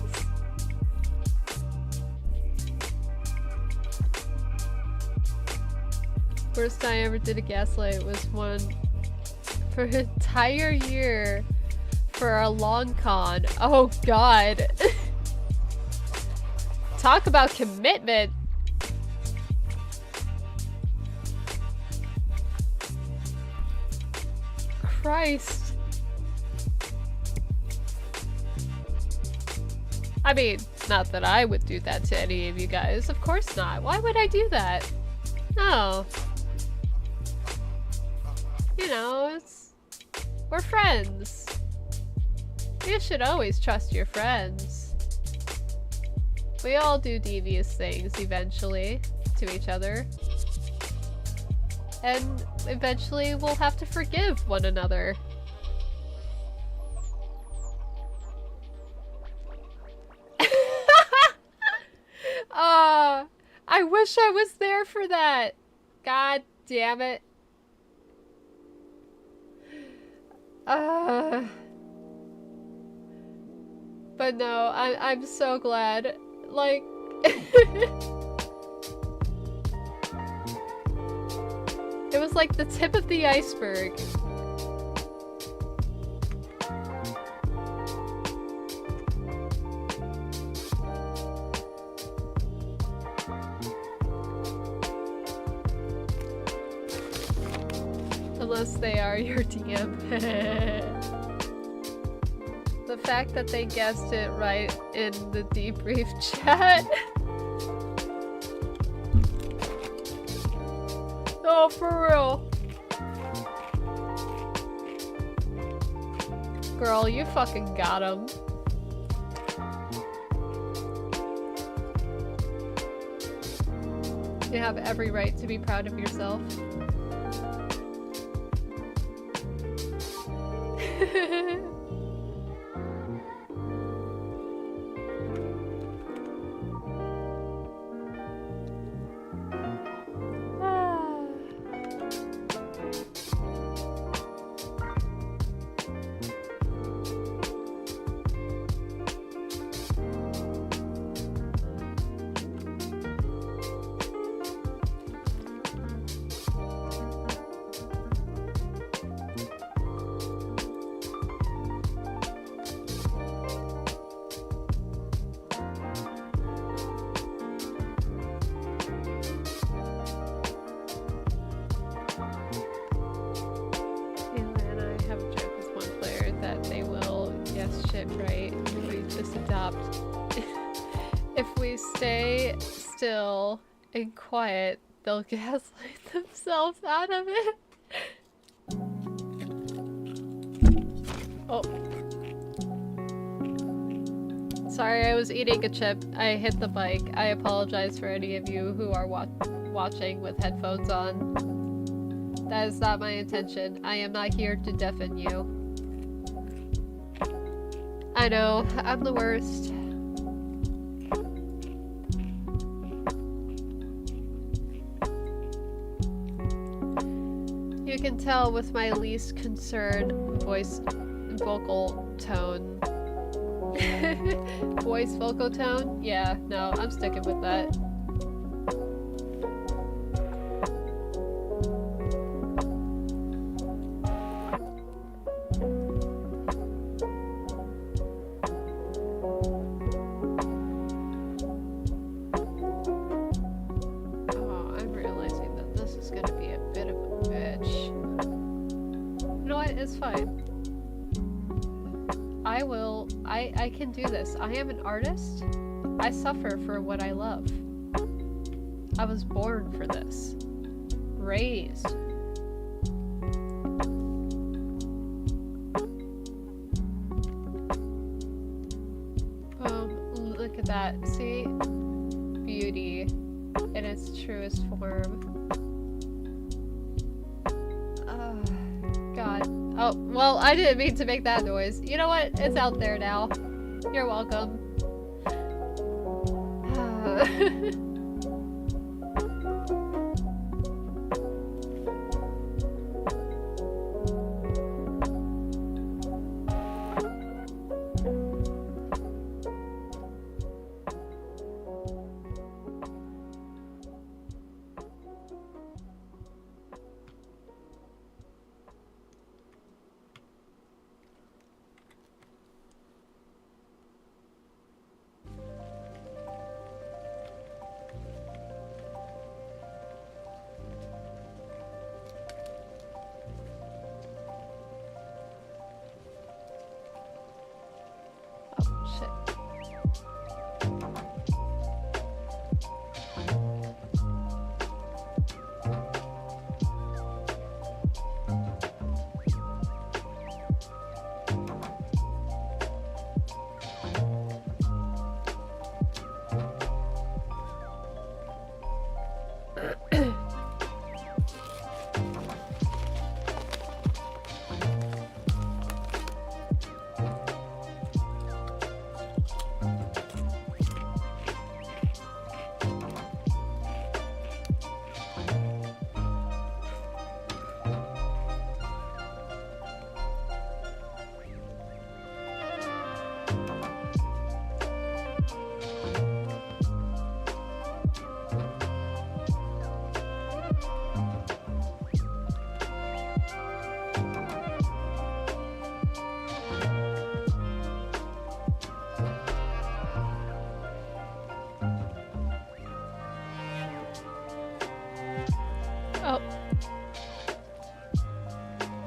First time I ever did a gaslight was one for an entire year for a long con. Oh god. Talk about commitment. Christ. I mean, not that I would do that to any of you guys. Of course not. Why would I do that? No. You know, we're friends. You should always trust your friends. We all do devious things eventually to each other. And eventually we'll have to forgive one another. I wish I was there for that. God damn it. But no, I'm so glad. Like it was like the tip of the iceberg. Unless they are your DM. The fact that they guessed it right in the debrief chat. Oh, for real. Girl, you fucking got him. You have every right to be proud of yourself. And quiet, they'll gaslight themselves out of it. Oh. Sorry, I was eating a chip. I hit the mic. I apologize for any of you who are watching with headphones on. That is not my intention. I am not here to deafen you. I know, I'm the worst. You can tell with my least concerned vocal tone. Voice vocal tone? Yeah, no, I'm sticking with that. It's fine. I can do this. I am an artist. I suffer for what I love. I was born for this. Raised. Look at that. See? Beauty in its truest form. God. Oh, well, I didn't mean to make that noise. You know what? It's out there now. You're welcome.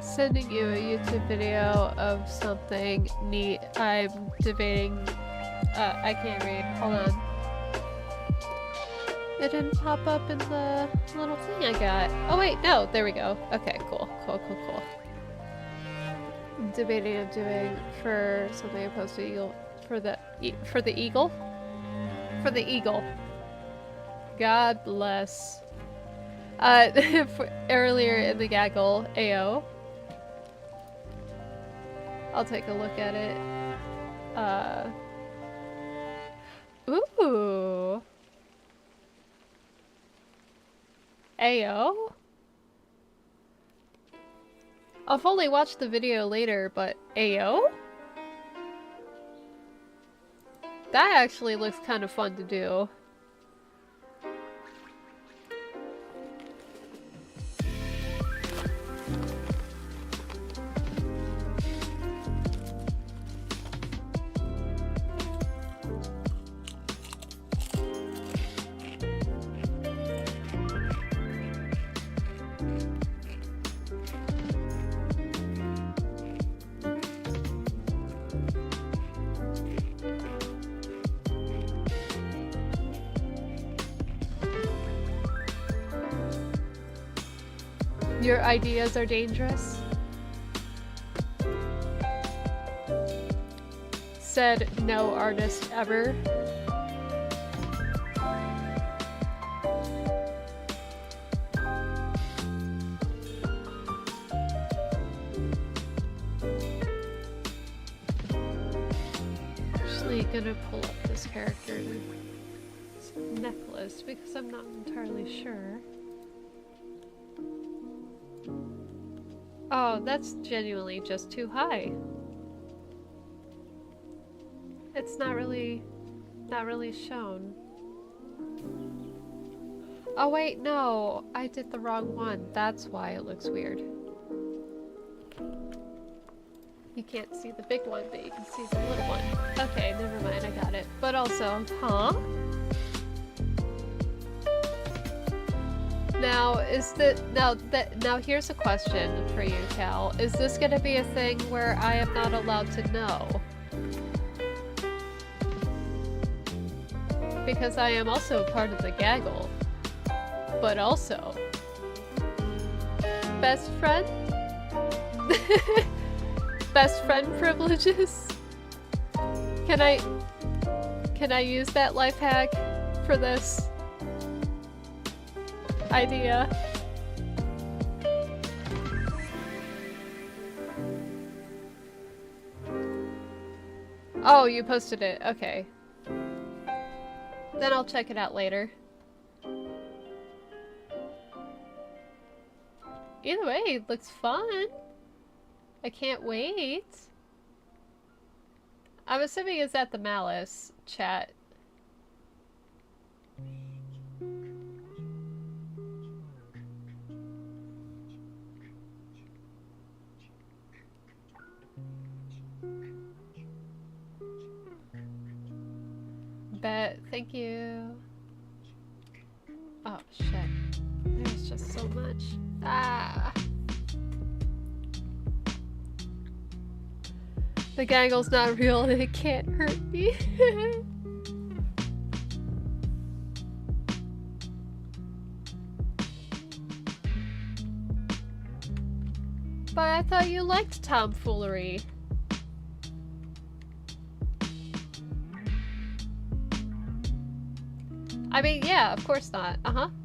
Sending you a YouTube video of something neat. I'm debating. I can't read. Hold on. It didn't pop up in the little thing I got. Oh wait, no. There we go. Okay, cool. I'm debating of doing for something opposed to eagle for the eagle. For the eagle. God bless. Earlier in the gaggle, AO. I'll take a look at it. Ooh. AO? I'll fully watch the video later, but AO? That actually looks kind of fun to do. Your ideas are dangerous. Said no artist ever. definitely gonna pull up this character's necklace because I'm not entirely sure. Oh, that's genuinely just too high. It's not really shown. Oh wait, no, I did the wrong one. That's why it looks weird. You can't see the big one, but you can see the little one. Okay, never mind, I got it. But also, huh? Now, now here's a question for you, Cal. Is this gonna be a thing where I am not allowed to know? Because I am also part of the gaggle. But also... Best friend? Best friend privileges? Can I use that life hack for this idea? Oh, you posted it. Okay. Then I'll check it out later. Either way, it looks fun. I can't wait. I'm assuming it's at the Malice chat. Bet. Thank you. Oh, shit. There's just so much. Ah! The gaggle's not real and it can't hurt me. But I thought you liked tomfoolery. I mean, yeah, of course not. What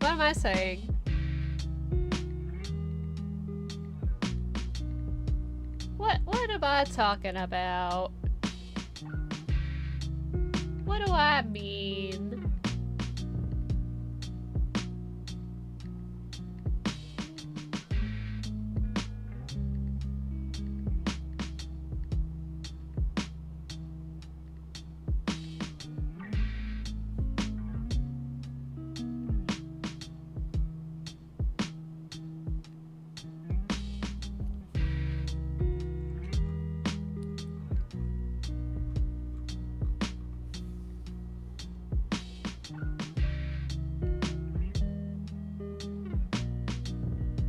am I saying? What am I talking about? What do I mean?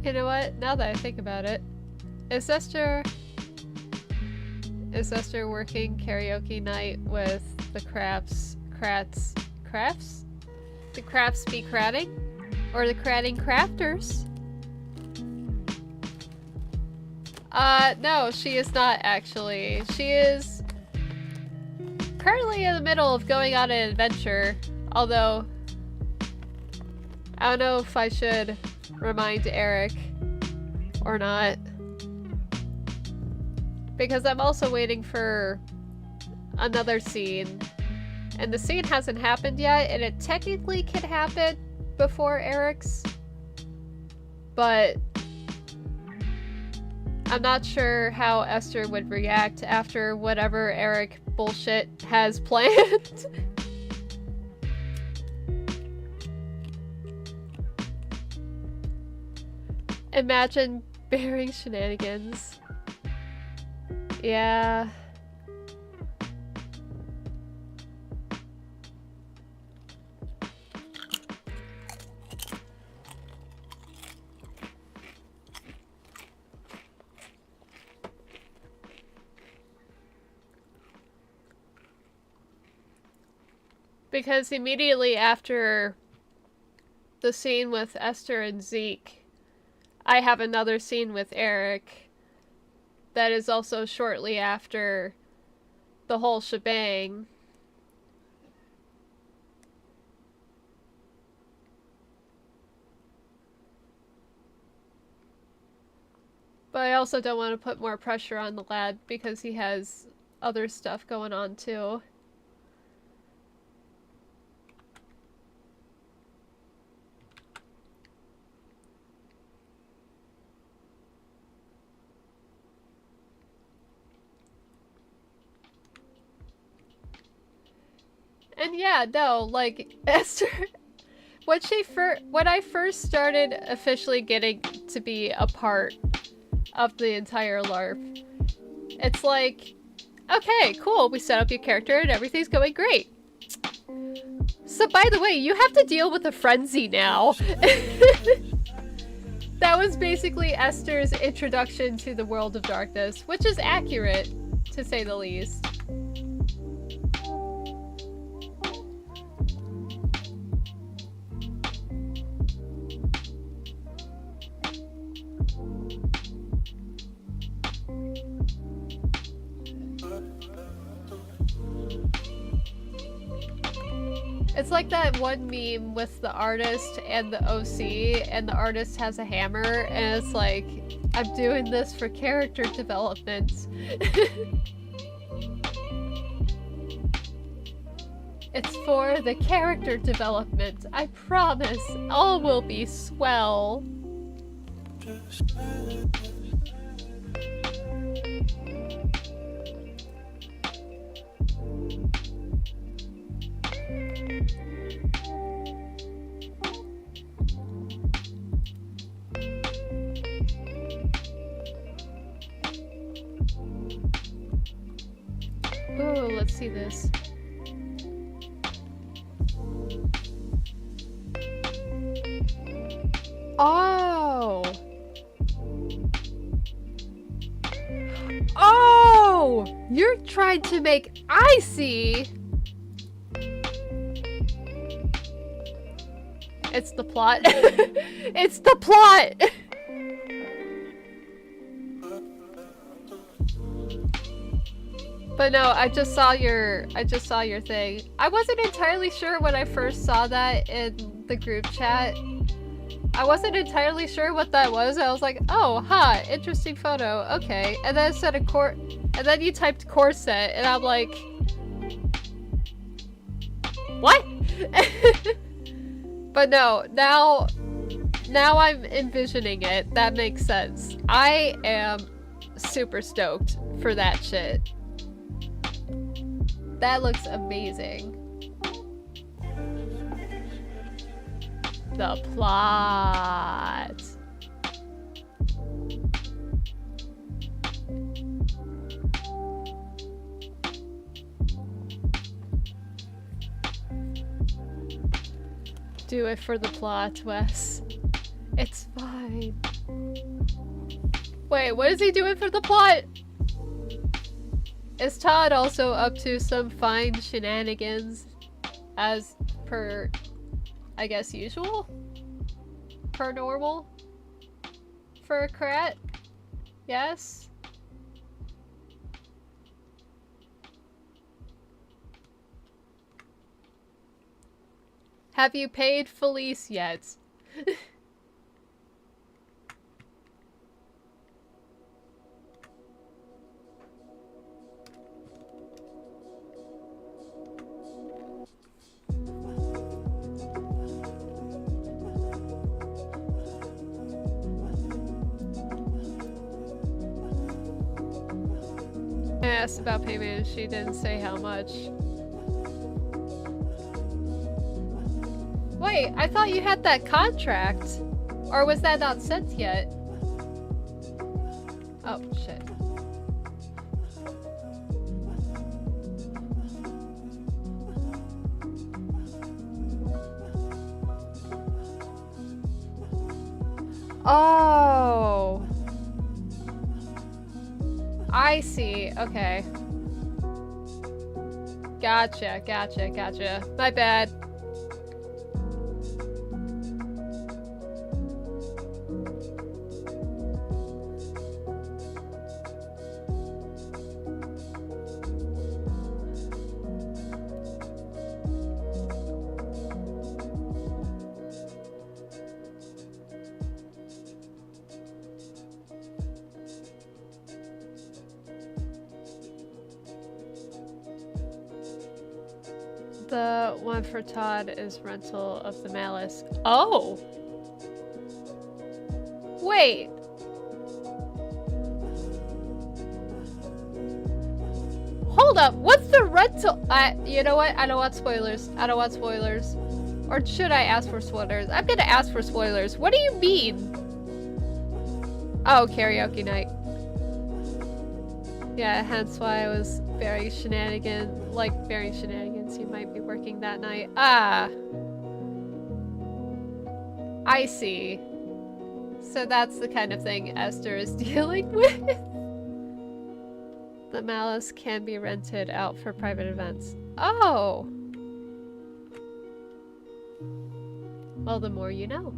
You know what? Now that I think about it, is Esther working karaoke night with the crafts? The crafts be cratting? Or the cratting crafters? No, she is not actually. She is currently in the middle of going on an adventure, although I don't know if I should remind Eric or not, because I'm also waiting for another scene, and the scene hasn't happened yet, and it technically can happen before Eric's, but I'm not sure how Esther would react after whatever Eric bullshit has planned. Imagine bearing shenanigans. Yeah. Because immediately after the scene with Esther and Zeke, I have another scene with Eric that is also shortly after the whole shebang. But I also don't want to put more pressure on the lad because he has other stuff going on too. And yeah, no, like, Esther, when I first started officially getting to be a part of the entire LARP, it's like, okay, cool, we set up your character and everything's going great. So by the way, you have to deal with a frenzy now. That was basically Esther's introduction to the world of darkness, which is accurate, to say the least. It's like that one meme with the artist and the OC, and the artist has a hammer, and it's like, I'm doing this for character development. It's for the character development. I promise, all will be swell. Ooh, let's see this. Oh! Oh! You're trying to make... I see! It's the plot. It's the plot! But no, I just saw your thing. I wasn't entirely sure when I first saw that in the group chat. I wasn't entirely sure what that was. I was like, oh, huh, interesting photo. Okay. And then it said and then you typed corset, and I'm like, what? But no, now I'm envisioning it. That makes sense. I am super stoked for that shit. That looks amazing. The plot. Do it for the plot, Wes. It's fine. Wait, what is he doing for the plot? Is Todd also up to some fine shenanigans? As per, I guess, usual? Per normal? For a Krat? Yes? Have you paid Felice yet? I asked about payment and she didn't say how much. Wait, I thought you had that contract. Or was that not sent yet? Oh, shit. Oh. I see. Okay. Gotcha, gotcha, gotcha. My bad. The one for Todd is rental of the Malice. Oh! Wait! Hold up, what's the rental? You know what? I don't want spoilers. I don't want spoilers. Or should I ask for spoilers? I'm gonna ask for spoilers. What do you mean? Oh, karaoke night. Yeah, hence why I was bearing shenanigans. Like, bearing shenanigans. You might be working that night. Ah! I see. So that's the kind of thing Esther is dealing with. The Malice can be rented out for private events. Oh! Well, the more you know.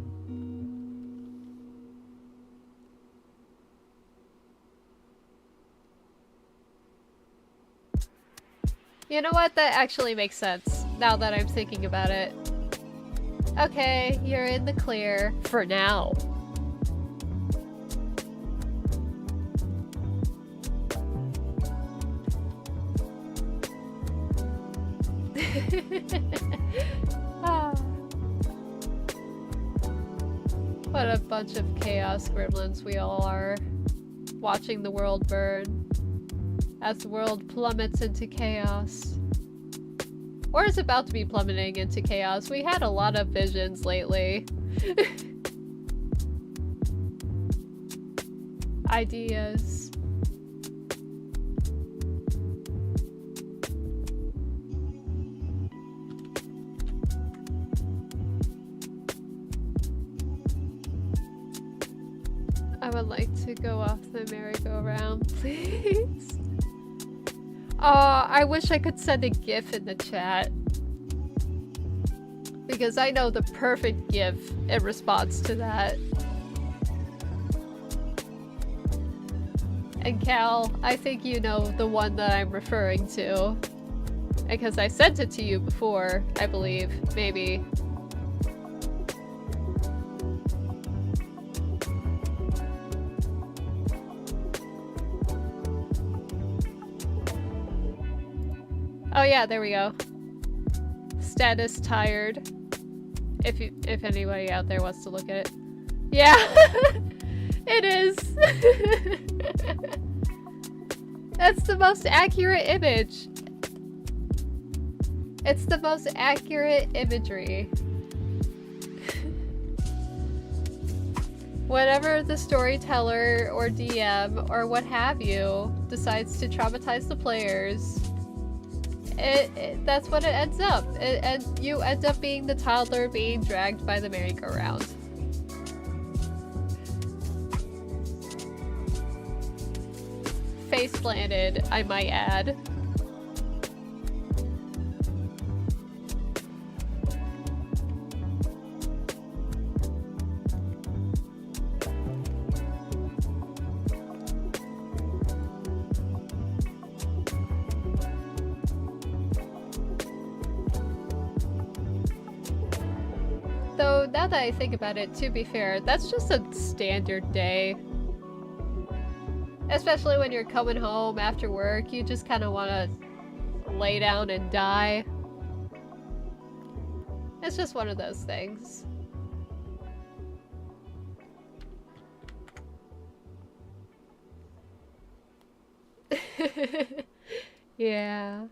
You know what? That actually makes sense, now that I'm thinking about it. Okay, you're in the clear. For now. Ah. What a bunch of chaos gremlins we all are. Watching the world burn. As the world plummets into chaos. Or is about to be plummeting into chaos. We had a lot of visions lately. Ideas. I would like to go off the merry-go-round, please. Oh, I wish I could send a GIF in the chat. Because I know the perfect GIF in response to that. And Cal, I think you know the one that I'm referring to. Because I sent it to you before, I believe. Maybe. Oh yeah, there we go. Status tired. If anybody out there wants to look at it. Yeah! It is! That's the most accurate image. It's the most accurate imagery. Whenever the storyteller or DM or what have you decides to traumatize the players, that's what it ends up. You end up being the toddler being dragged by the merry-go-round. Face planted, I might add. Though, now that I think about it, to be fair, that's just a standard day. Especially when you're coming home after work, you just kind of want to lay down and die. It's just one of those things. Yeah.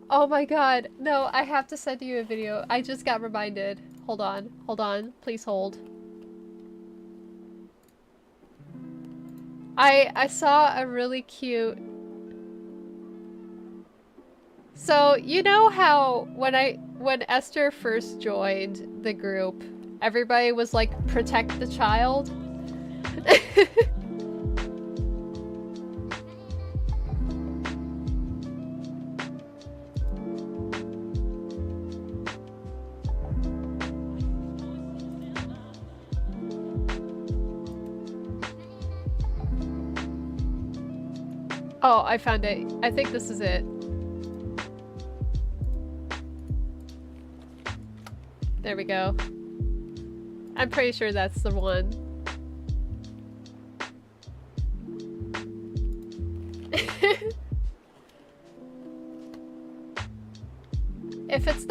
Oh my god, no, I have to send you a video. I just got reminded. Hold on, please hold. I saw a really cute... So, you know how when Esther first joined the group, everybody was like, protect the child? Oh, I found it. I think this is it. There we go. I'm pretty sure that's the one.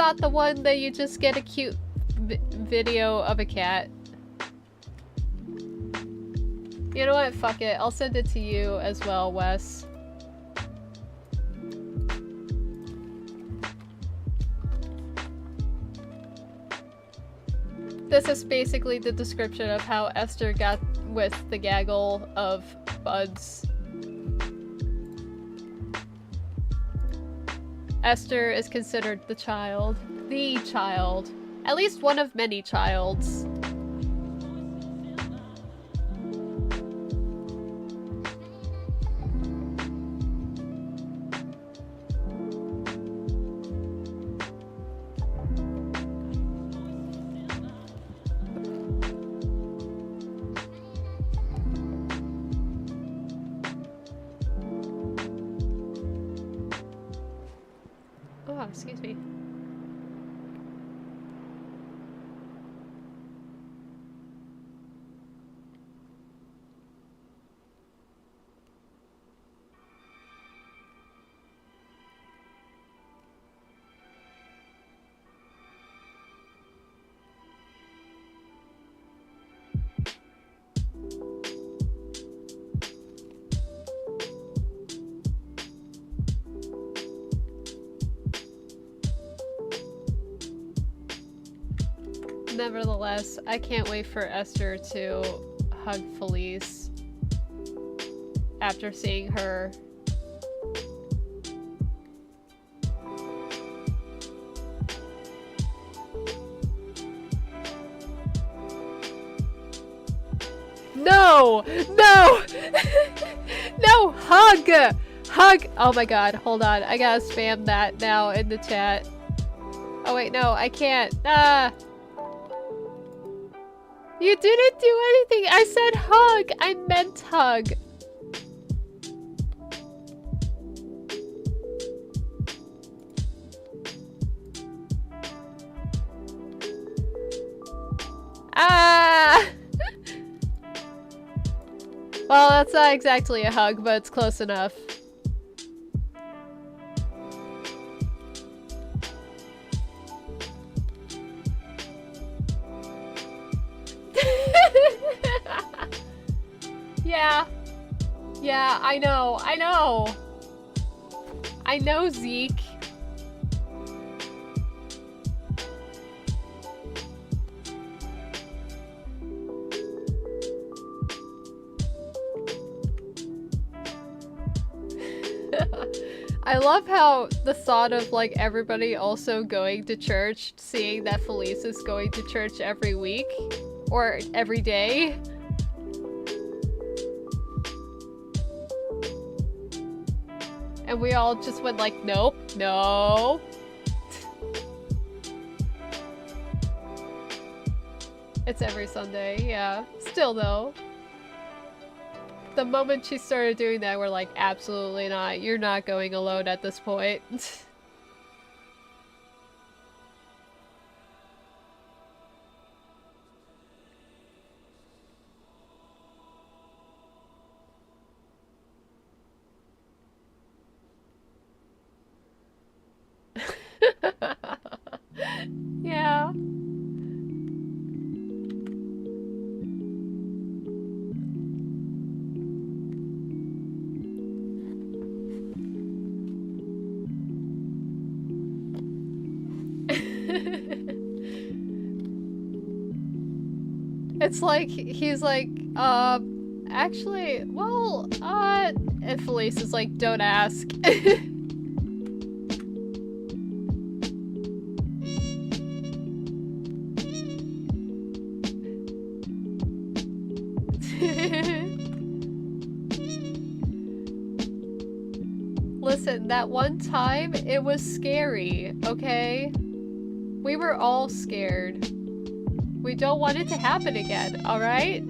not the one that you just get a cute video of a cat. You know what? Fuck it. I'll send it to you as well, Wes. This is basically the description of how Esther got with the gaggle of buds. Esther is considered the child. The child. At least one of many childs. Oh, excuse me. Nevertheless, I can't wait for Esther to hug Felice after seeing her. No! No! No! Hug! Hug! Oh my god, hold on. I gotta spam that now in the chat. Oh wait, no, I can't. Ah! You didn't do anything! I said hug! I meant hug! Ah! Well, that's not exactly a hug, but it's close enough. Yeah. Yeah, I know. I know. I know, Zeke. I love how the thought of like everybody also going to church, seeing that Felice is going to church every week or every day. And we all just went like, nope, no. It's every Sunday, yeah. Still though. The moment she started doing that, we're like, absolutely not. You're not going alone at this point. Yeah. It's like, he's like, actually, well, and Felice is like, don't ask. Listen, that one time, it was scary, okay? We were all scared. We don't want it to happen again, alright?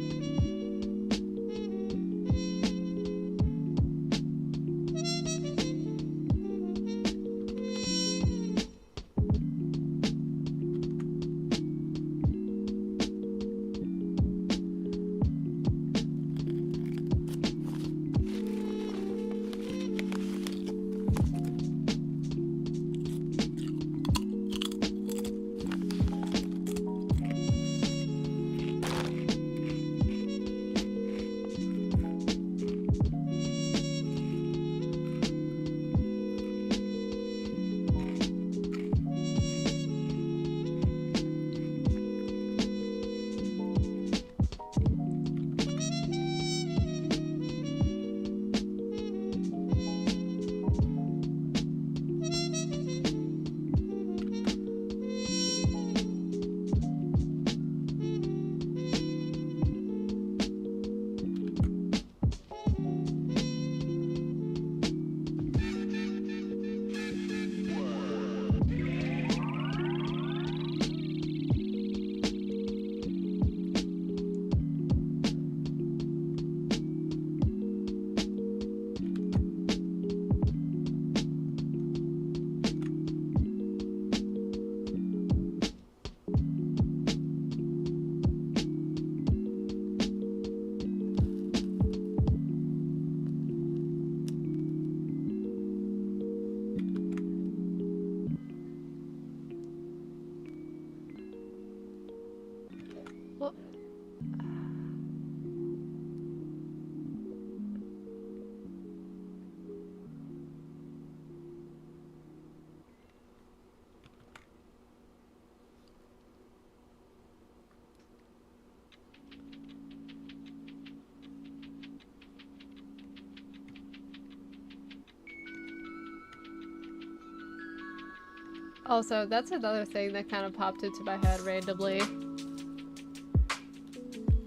Also, that's another thing that kind of popped into my head randomly.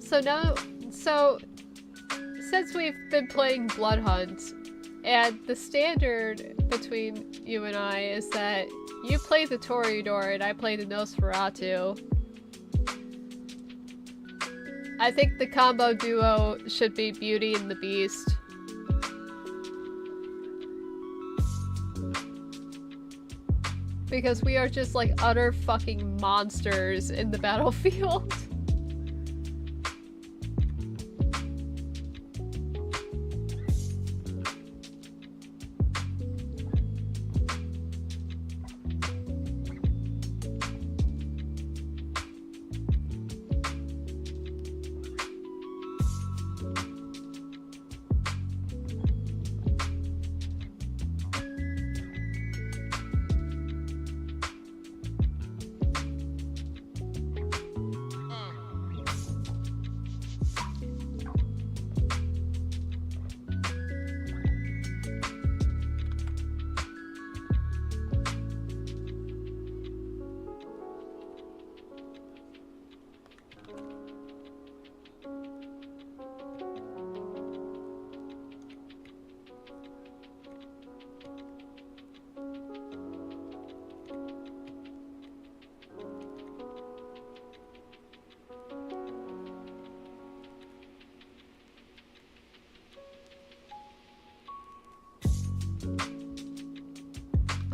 So since we've been playing Blood Hunt, and the standard between you and I is that you play the Toreador and I play the Nosferatu. I think the combo duo should be Beauty and the Beast. Because we are just like utter fucking monsters in the battlefield.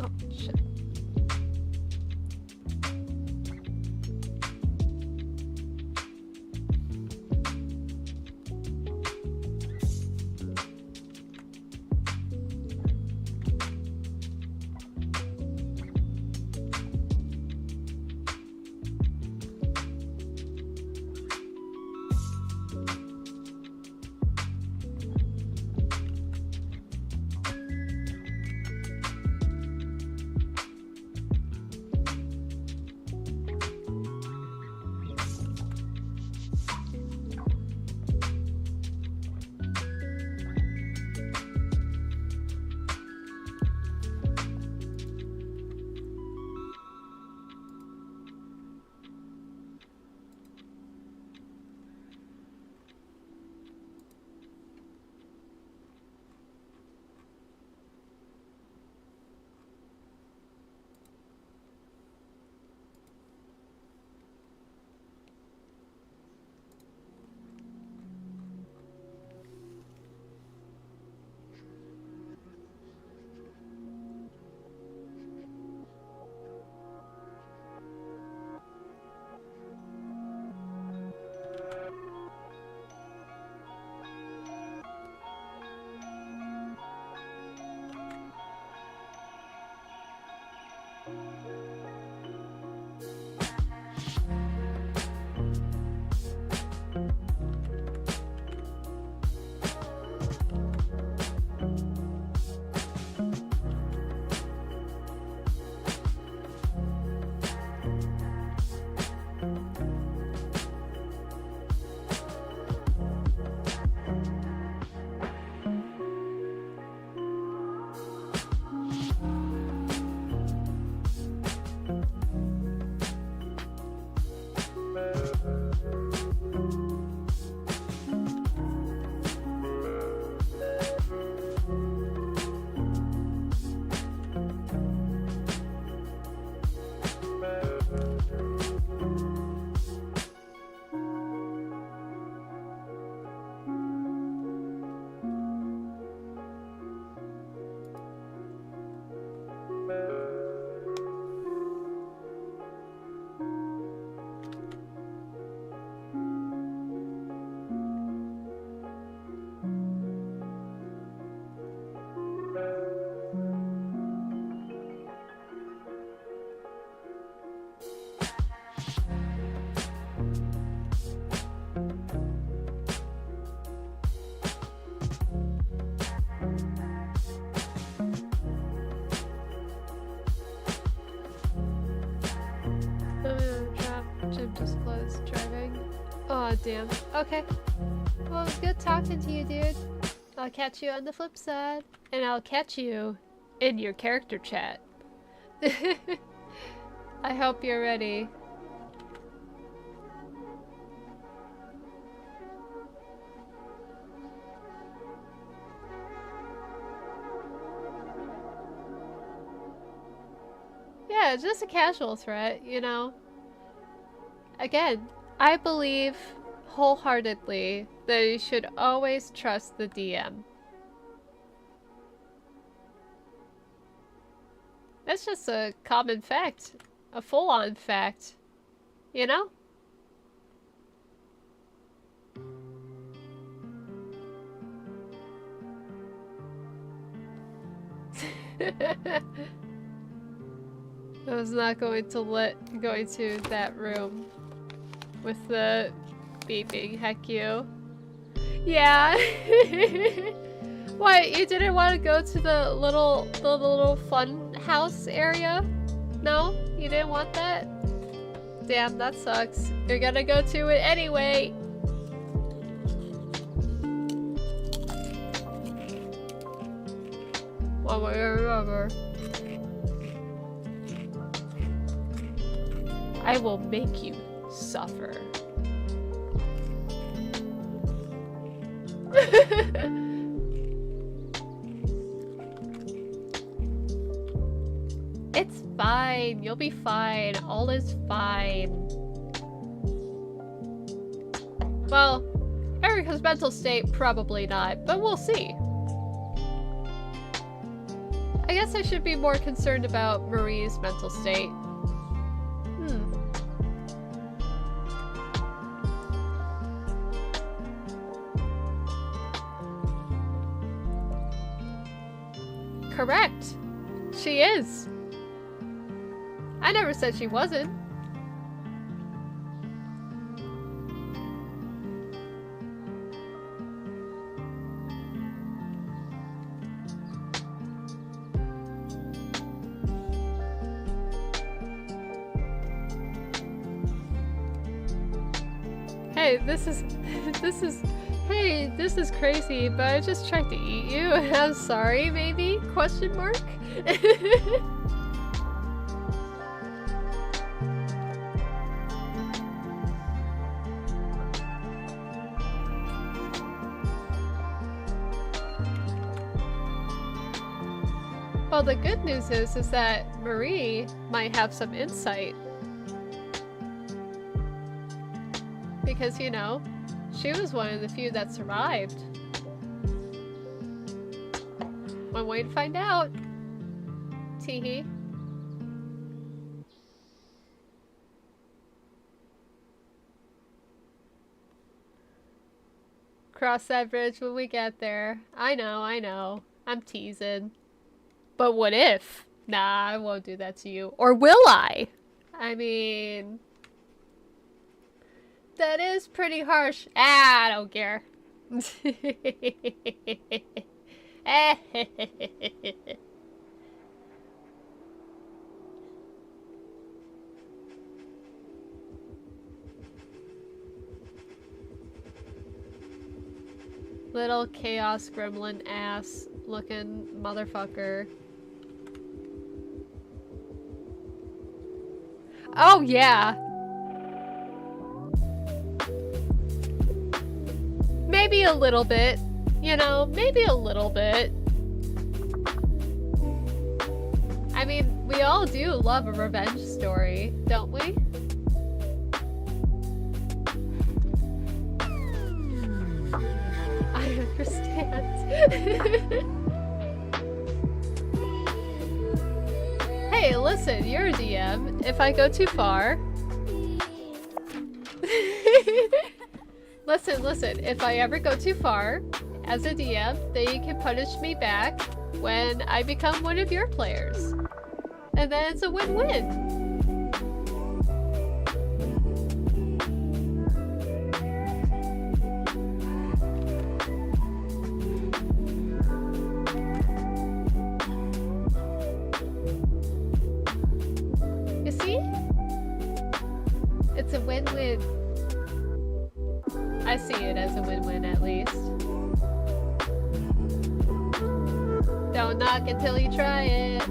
Oh, shit. Jim just closed driving. Oh, damn. Okay. Well, it was good talking to you, dude. I'll catch you on the flip side. And I'll catch you in your character chat. I hope you're ready. Yeah, just a casual threat, you know? Again, I believe wholeheartedly that you should always trust the DM. That's just a common fact. A full-on fact. You know? I was not going to go into that room with the beeping. Heck you. Yeah. What? You didn't want to go to the little fun house area? No? You didn't want that? Damn, that sucks. You're gonna go to it anyway. One way or another. I will make you suffer. It's fine. You'll be fine. All is fine. Well, Erica's mental state, probably not, but we'll see. I guess I should be more concerned about Marie's mental state. Correct. She is. I never said she wasn't. Hey, this is crazy, but I just tried to eat you. I'm sorry, maybe? Question mark? Well, the good news is that Marie might have some insight. Because, you know, she was one of the few that survived. One way to find out. Teehee. Cross that bridge when we get there. I know. I'm teasing. But what if? Nah, I won't do that to you. Or will I? I mean... that is pretty harsh. Ah, I don't care. Little chaos gremlin ass looking motherfucker. Oh yeah. Maybe a little bit. You know, maybe a little bit. I mean, we all do love a revenge story, don't we? I understand. Hey, listen, you're a DM. If I go too far... Listen, if I ever go too far, as a DM, then you can punish me back when I become one of your players. And then it's a win-win. You see? It's a win-win. I see it as a win-win, at least. Don't knock until you try it.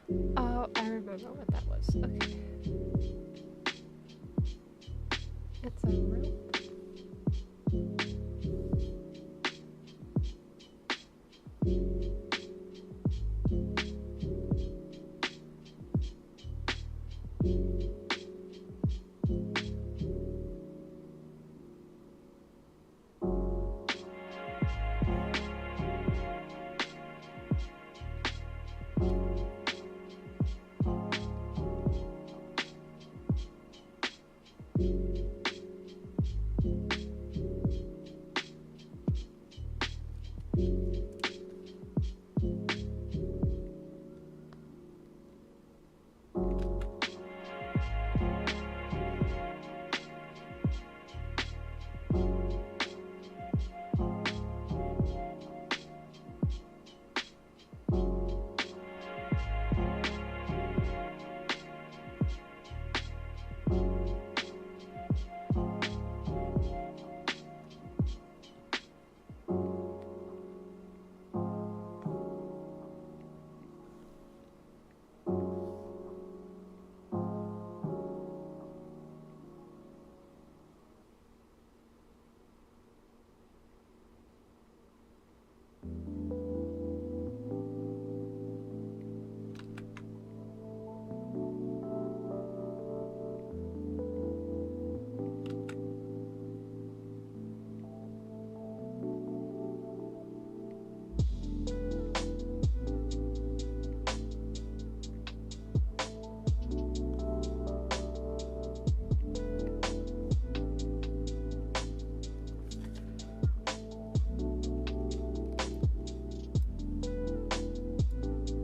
Oh, I remember what that was. Okay. It's a rope.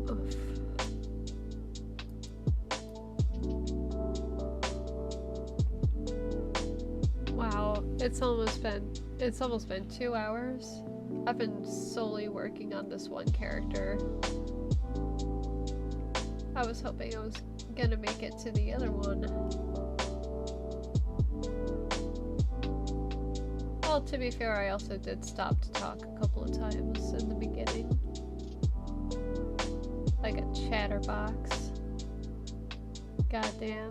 Oof. Wow, it's almost been 2 hours. I've been solely working on this one character. I was hoping I was gonna make it to the other one. Well, to be fair, I also did stop to talk a couple of times in the beginning. Like a chatterbox. Goddamn.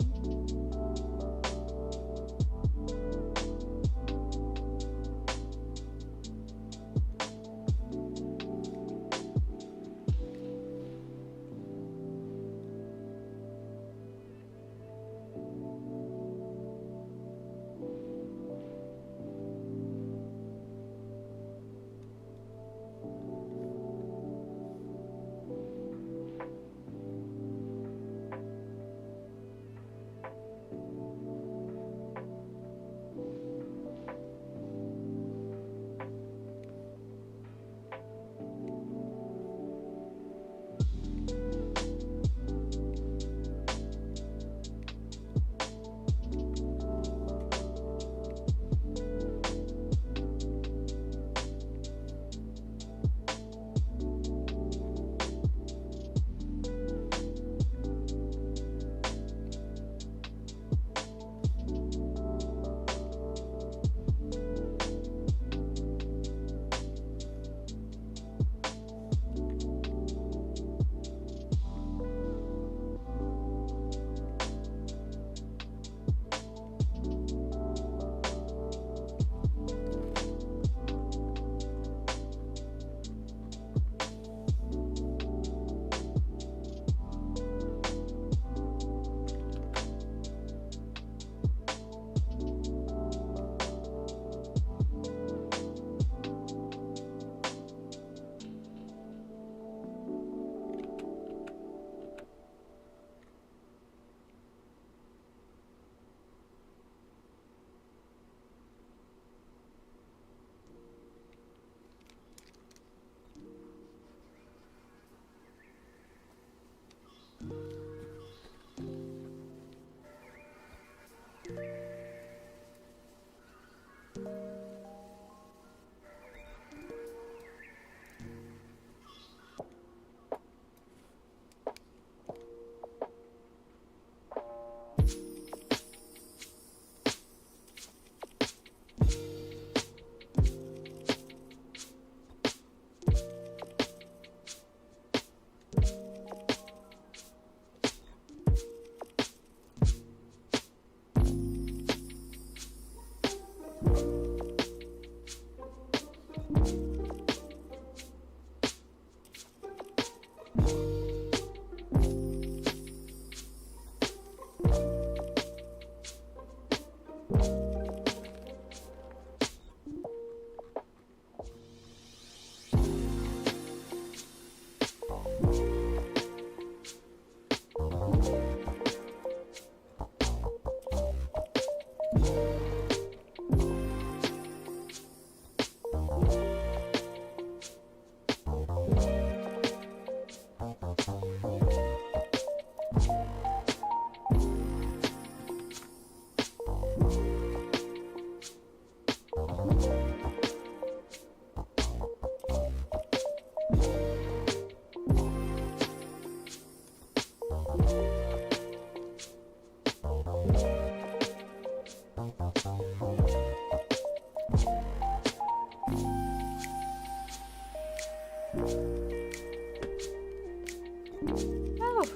Oh,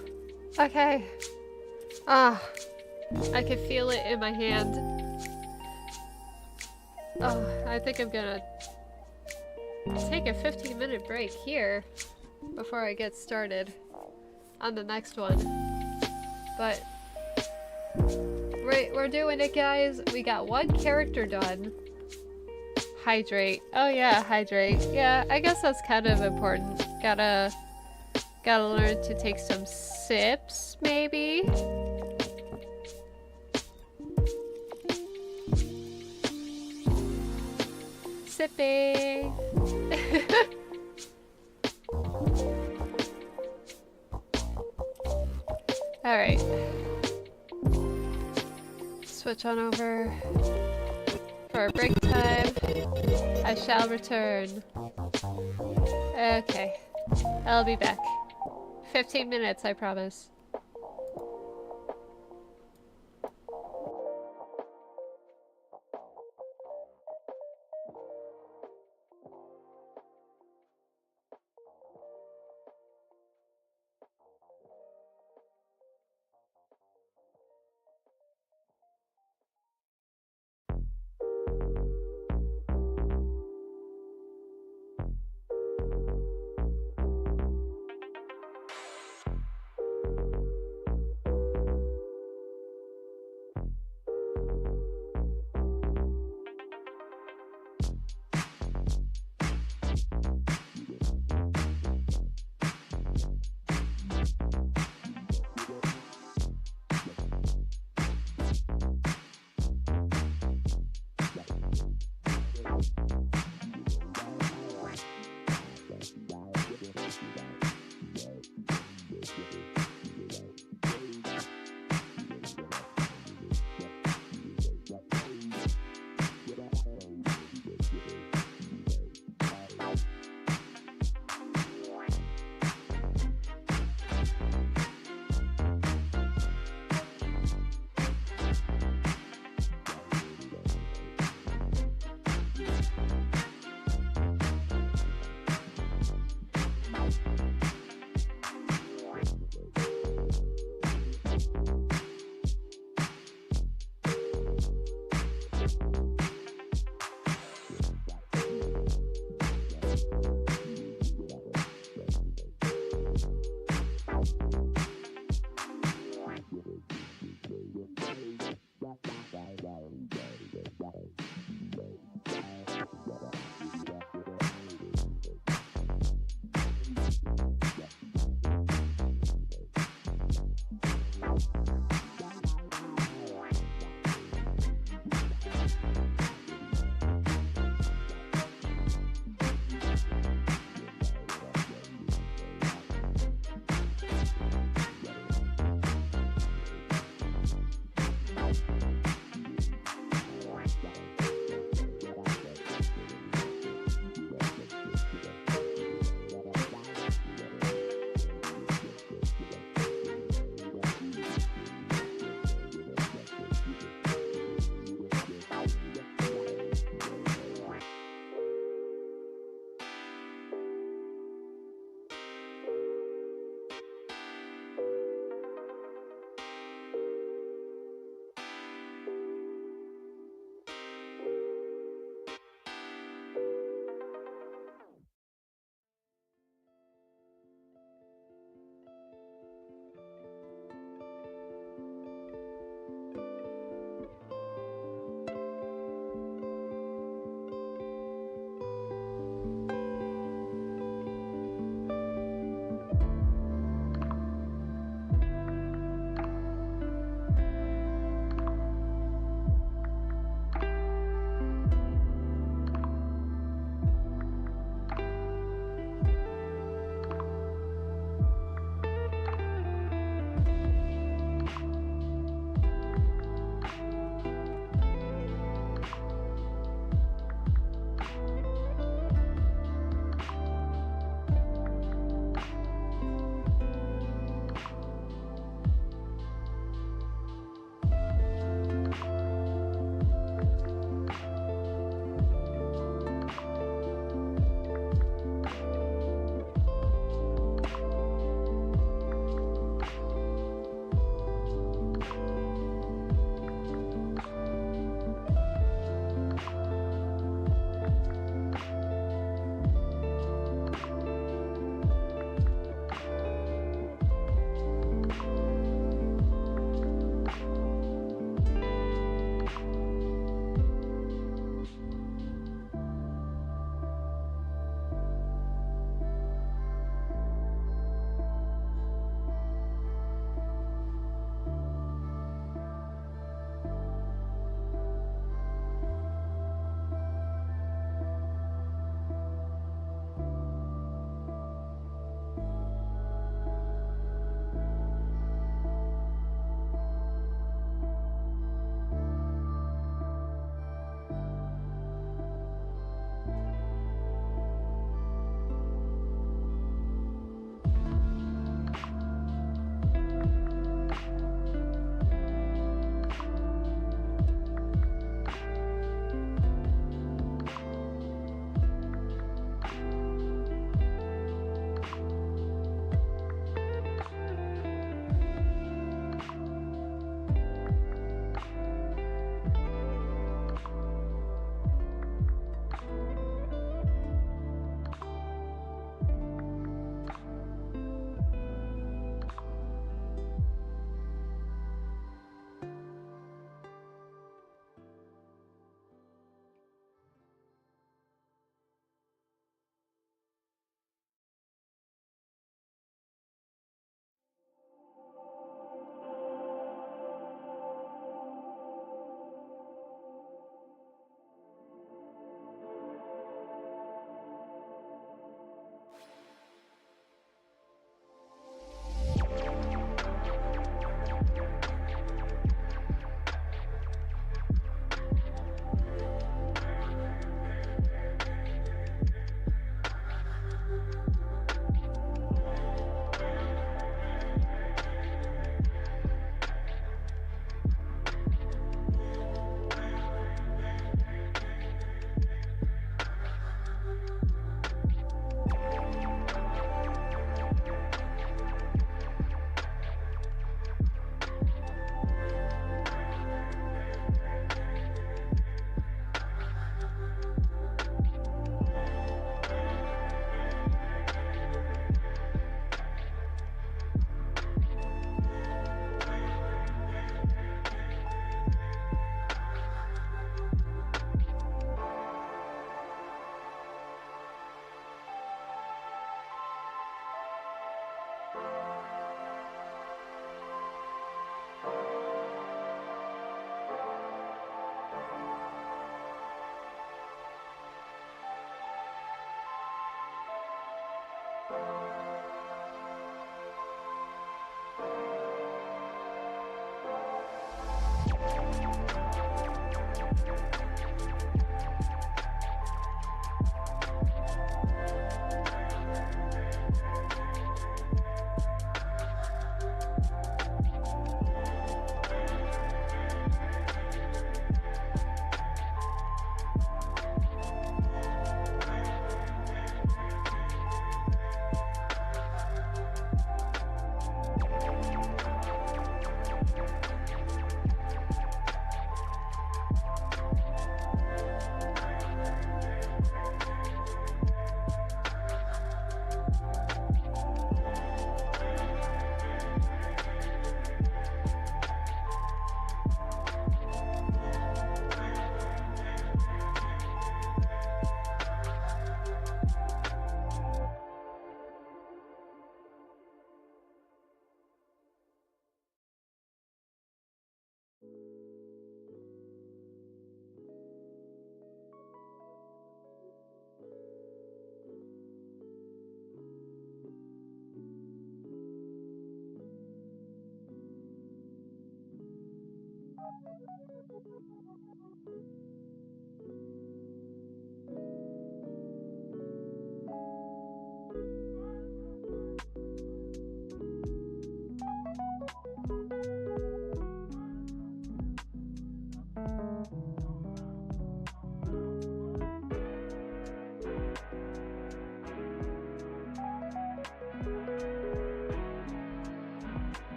okay. Ah, I can feel it in my hand. Oh, I think I'm gonna take a 15-minute break here before I get started on the next one. But we're doing it, guys. We got one character done. Hydrate. Oh yeah, hydrate. Yeah, I guess that's kind of important. Gotta learn to take some sips, maybe? Sipping! Alright. Switch on over for a break time. I shall return. Okay. I'll be back. 15 minutes, I promise.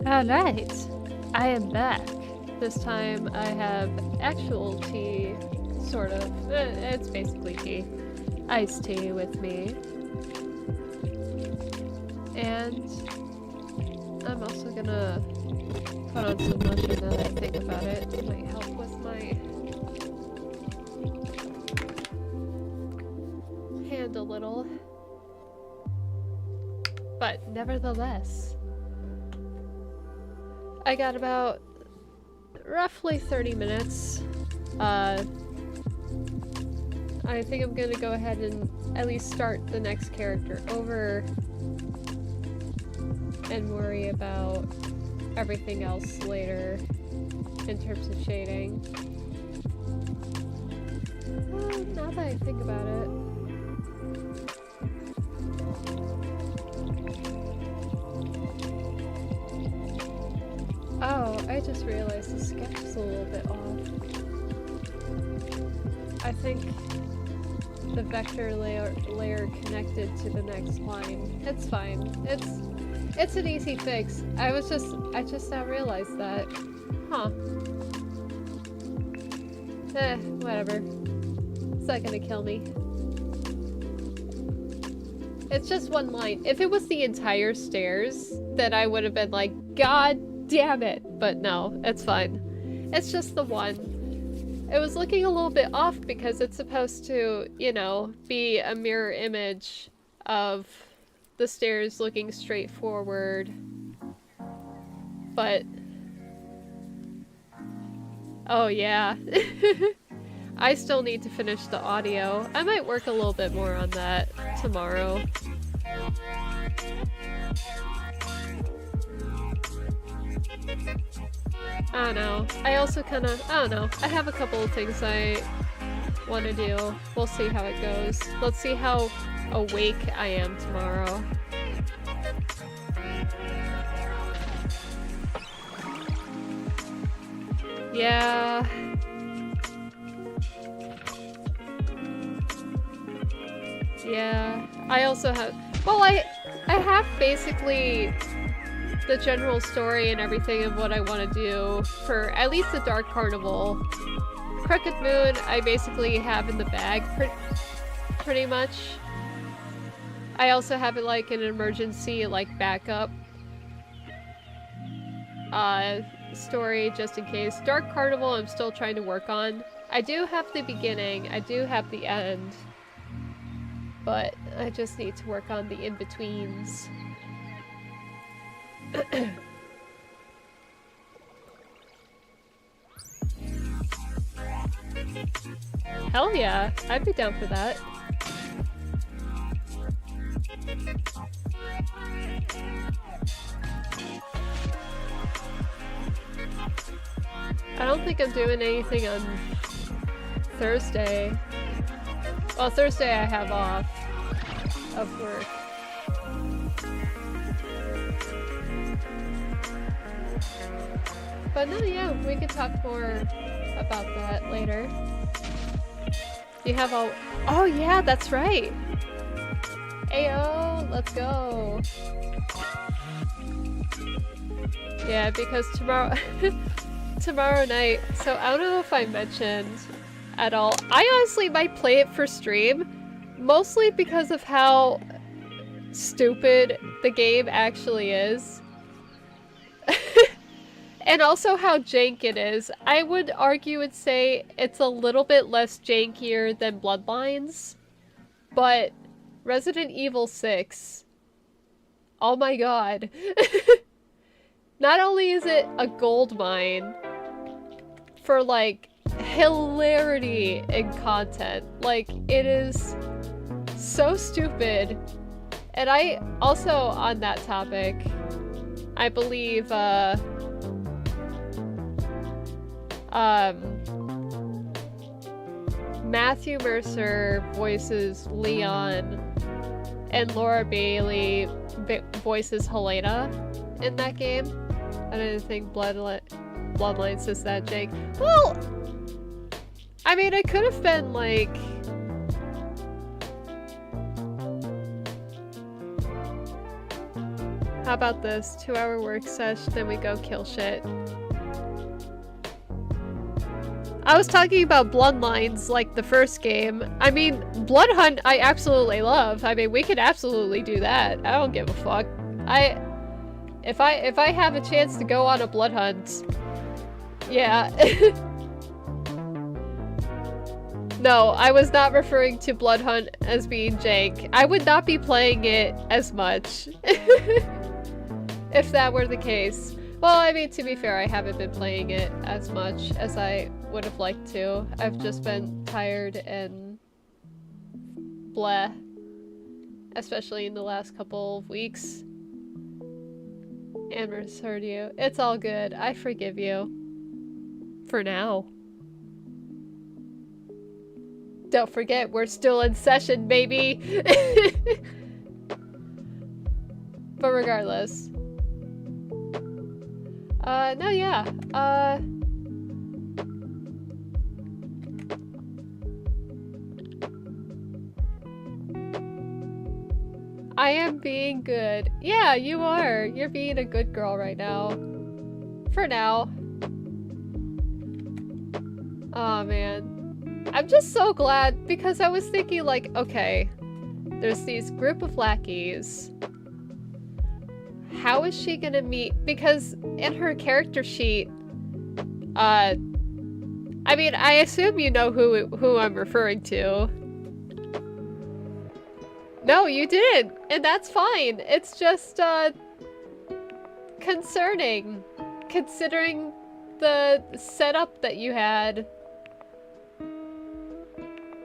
Alright, I am back. This time I have actual tea, sort of. It's basically tea. Iced tea with me. And I'm also gonna put on some lotion now that I think about it. It might help with my hand a little. But nevertheless, I got about roughly 30 minutes. I think I'm gonna go ahead and at least start the next character over and worry about everything else later in terms of shading. Well, now that I think about it. Oh, I just realized the sketch is a little bit off. I think the vector layer connected to the next line. It's fine. It's an easy fix. I just now realized that. Huh. Whatever. It's not gonna kill me. It's just one line. If it was the entire stairs, then I would have been like, God damn it! But no, it's fine. It's just the one. It was looking a little bit off because it's supposed to, you know, be a mirror image of the stairs looking straight forward. But... oh yeah. I still need to finish the audio. I might work a little bit more on that tomorrow. I don't know. I also kind of, I don't know. I have a couple of things I want to do. We'll see how it goes. Let's see how awake I am tomorrow. Yeah. Yeah. I also have, well, I have basically the general story and everything of what I want to do for at least the Dark Carnival. Crooked Moon, I basically have in the bag pretty much. I also have it like an emergency, like backup story just in case. Dark Carnival I'm still trying to work on. I do have the beginning, I do have the end, but I just need to work on the in-betweens. Hell yeah, I'd be down for that. I don't think I'm doing anything on Thursday. Well, Thursday I have off of work. But no, yeah, we could talk more about that later. You have all— oh yeah, that's right! Ayo, let's go! Yeah, because tomorrow night, so I don't know if I mentioned at all, I honestly might play it for stream, mostly because of how stupid the game actually is. And also how jank it is. I would argue and say it's a little bit less jankier than Bloodlines, but Resident Evil 6, oh my god. Not only is it a gold mine for like hilarity in content, like it is so stupid. And I also, on that topic, I believe Matthew Mercer voices Leon and Laura Bailey voices Helena in that game. I didn't think Bloodlines is that jank. Well, I mean, it could have been like... How about this? 2-hour work sesh, then we go kill shit. I was talking about Bloodlines, like the first game. I mean, Blood Hunt I absolutely love. I mean, we could absolutely do that. I don't give a fuck. If I have a chance to go on a Blood Hunt, yeah. No, I was not referring to Blood Hunt as being jank. I would not be playing it as much if that were the case. Well, I mean, to be fair, I haven't been playing it as much as I would have liked to. I've just been tired and bleh, especially in the last couple of weeks. Amber's heard you. It's all good. I forgive you. For now. Don't forget, we're still in session, baby! But regardless. No, yeah. I am being good. Yeah, you are. You're being a good girl right now. For now. Oh, man. I'm just so glad, because I was thinking, like, okay, there's these group of lackeys. How is she gonna meet? Because in her character sheet, I mean, I assume you know who I'm referring to. No, you didn't, and that's fine. It's just, concerning, considering the setup that you had.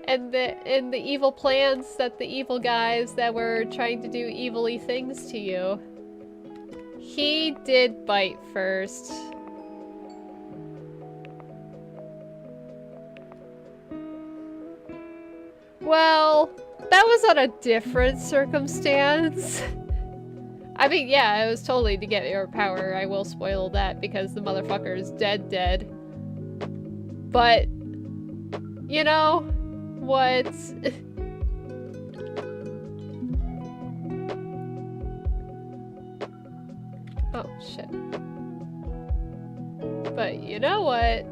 And the evil plans that the evil guys that were trying to do evil-y things to you. He did bite first. Well, that was on a different circumstance. I mean, yeah, it was totally to get your power. I will spoil that because the motherfucker is dead. But, you know, what? Oh, shit. But you know what?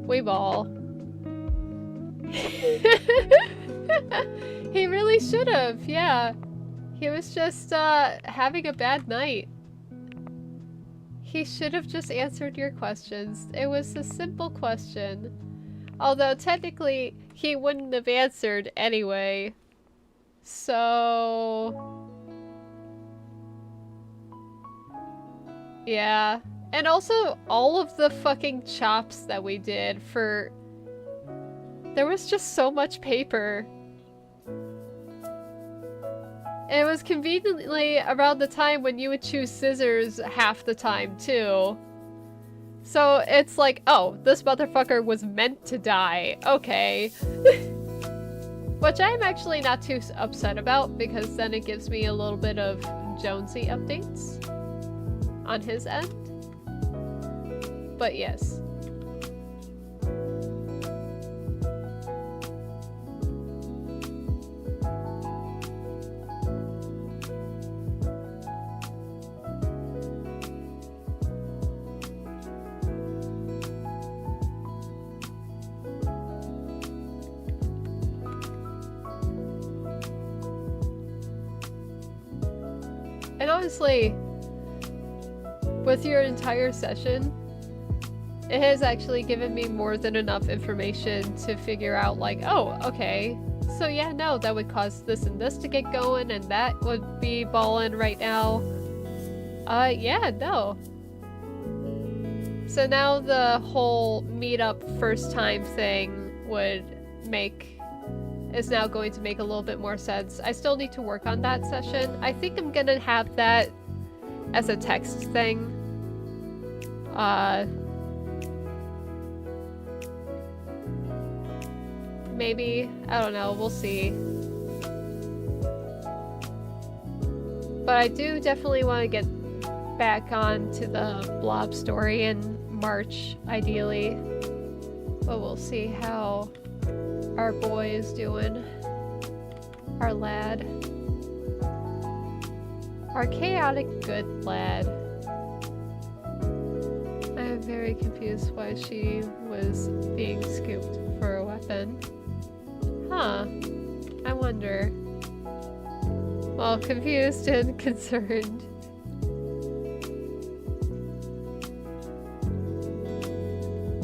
We ball. He really should have, yeah. He was just, having a bad night. He should have just answered your questions. It was a simple question. Although, technically, he wouldn't have answered anyway. So... yeah. And also, all of the fucking chops that we did for... there was just so much paper. And it was conveniently around the time when you would choose scissors half the time, too. So it's like, oh, this motherfucker was meant to die. Okay. Which I'm actually not too upset about, because then it gives me a little bit of Jonesy updates on his end. But yes. And honestly, with your entire session, it has actually given me more than enough information to figure out, like, oh, okay, so yeah, no, that would cause this and this to get going, and that would be ballin' right now. Yeah, no. So now the whole meetup first time thing is now going to make a little bit more sense. I still need to work on that session. I think I'm gonna have that as a text thing. Maybe. I don't know. We'll see. But I do definitely want to get back on to the blob story in March, ideally. But we'll see how our boy is doing. Our lad. Our chaotic good lad. I am very confused why she was being scooped for a weapon. Huh. I wonder. Well, confused and concerned.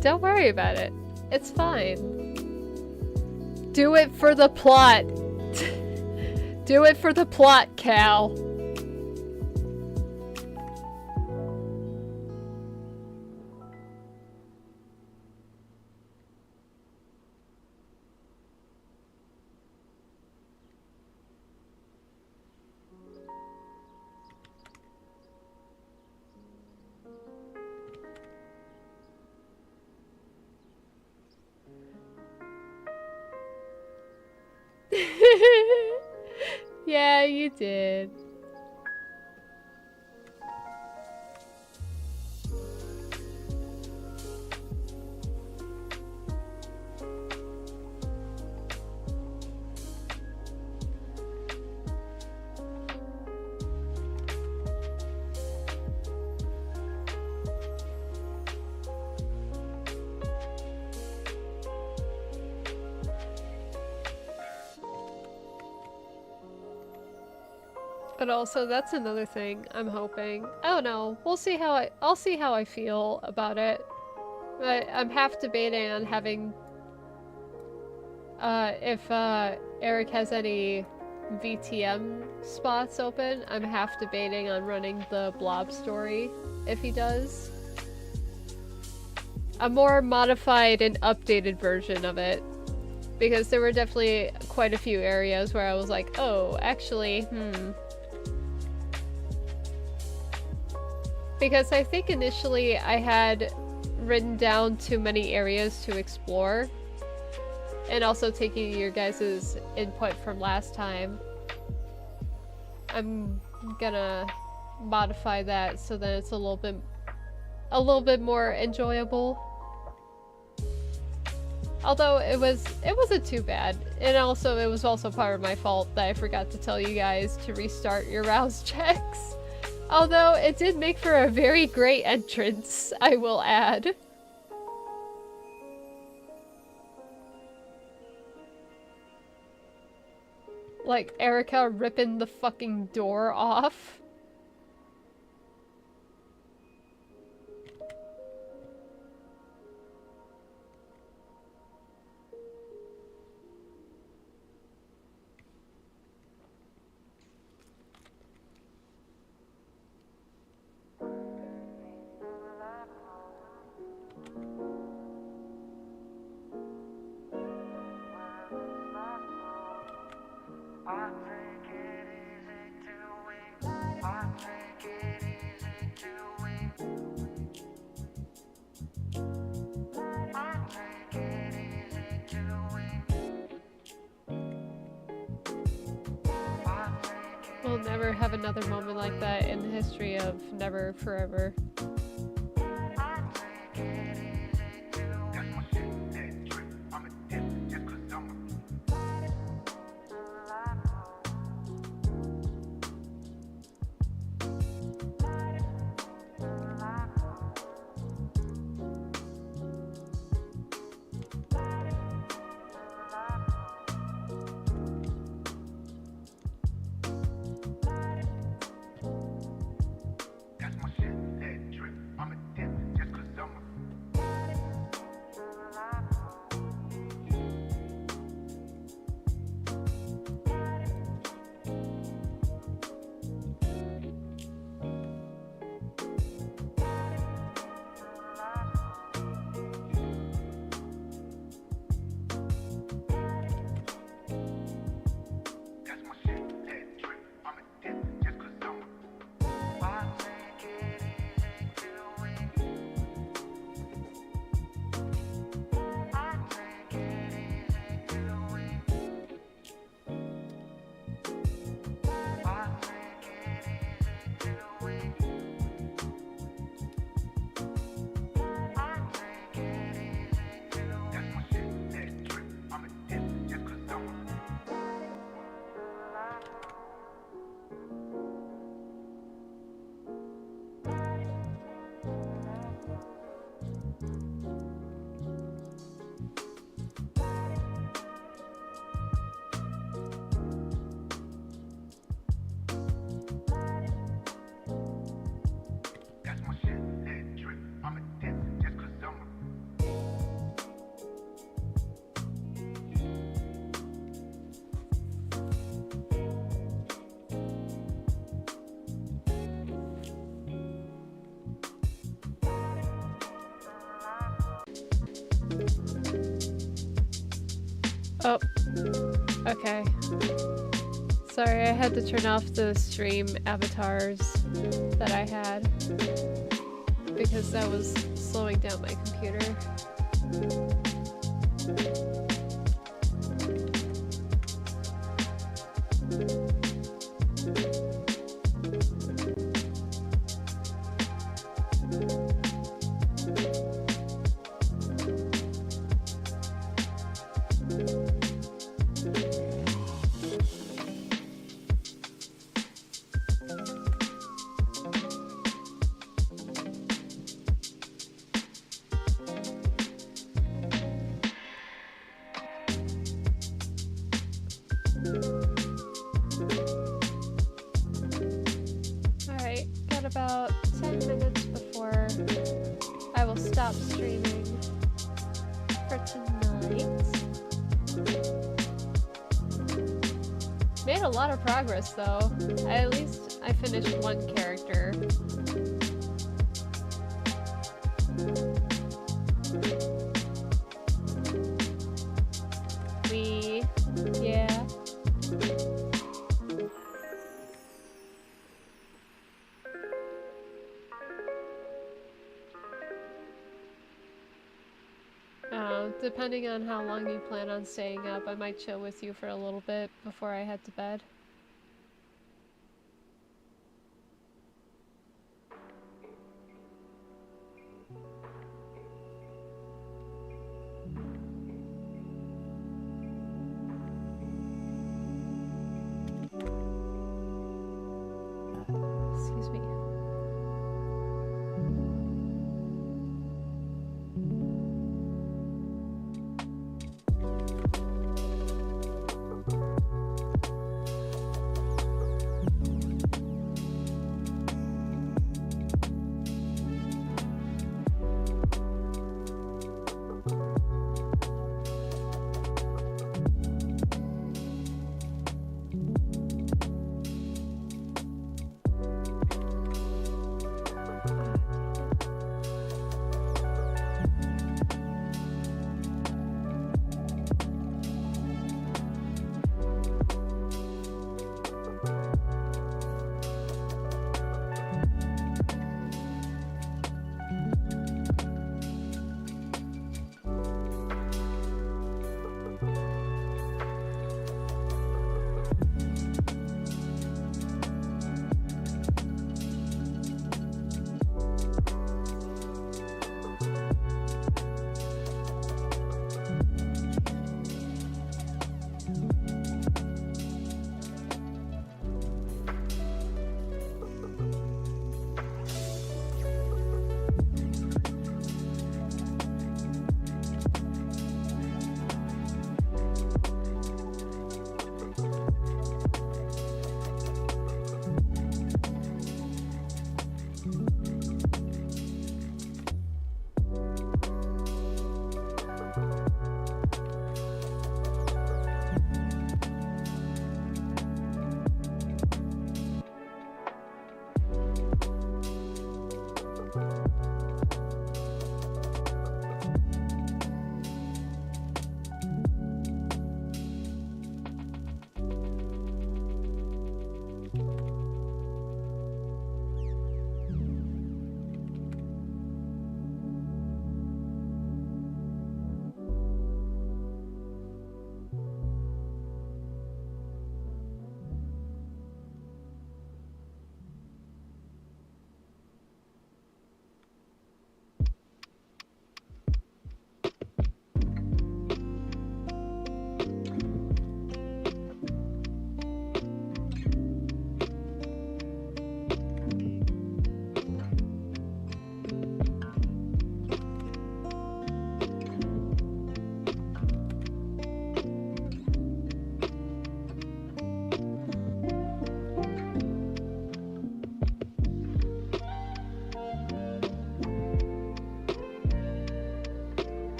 Don't worry about it. It's fine. Do it for the plot. Do it for the plot, Cal. Yeah, you did. But also, that's another thing I'm hoping. I don't know. We'll see how I'll see how I feel about it. But I'm half debating on having if Eric has any VTM spots open. I'm half debating on running the Blob story if he does. A more modified and updated version of it. Because there were definitely quite a few areas where I was like, oh, actually, Because I think initially I had written down too many areas to explore. And also taking your guys' input from last time. I'm gonna modify that so that it's a little bit more enjoyable. Although it wasn't too bad. And also it was also part of my fault that I forgot to tell you guys to restart your rouse checks. Although it did make for a very great entrance, I will add. Like Erica ripping the fucking door off. We'll never have another moment like that in the history of Never Forever. Oh, okay. Sorry, I had to turn off the stream avatars that I had because that was slowing down my computer. Alright, got about 10 minutes before I will stop streaming for tonight. Made a lot of progress though. At least I finished one character. Yeah. Depending on how long you plan on staying up, I might chill with you for a little bit before I head to bed. Excuse me.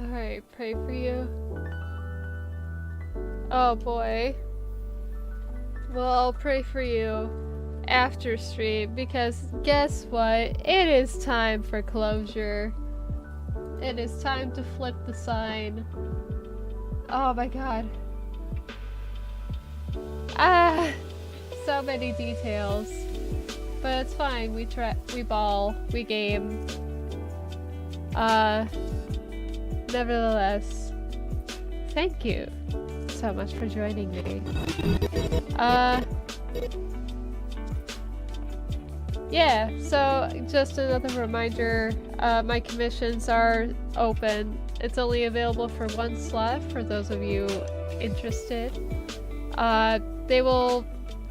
Alright, pray for you. Oh boy. Well, I'll pray for you after stream because guess what? It is time for closure. It is time to flip the sign. Oh my god. Ah! So many details. But it's fine, we ball, we game. Nevertheless, thank you so much for joining me. Yeah, so just another reminder, my commissions are open. It's only available for one slot for those of you interested.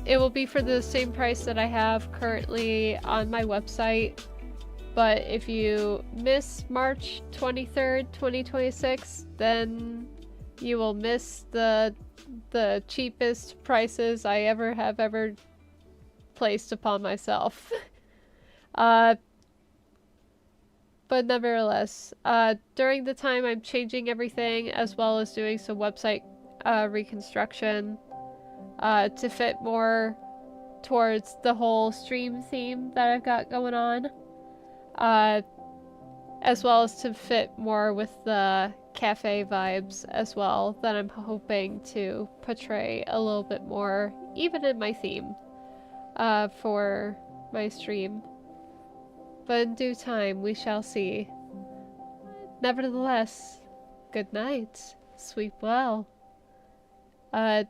It will be for the same price that I have currently on my website. But if you miss March 23rd, 2026, then you will miss the cheapest prices I have ever placed upon myself. But nevertheless, during the time I'm changing everything as well as doing some website reconstruction to fit more towards the whole stream theme that I've got going on. As well as to fit more with the cafe vibes as well that I'm hoping to portray a little bit more, even in my theme, for my stream. But in due time, we shall see. Nevertheless, good night. Sleep well. Bye.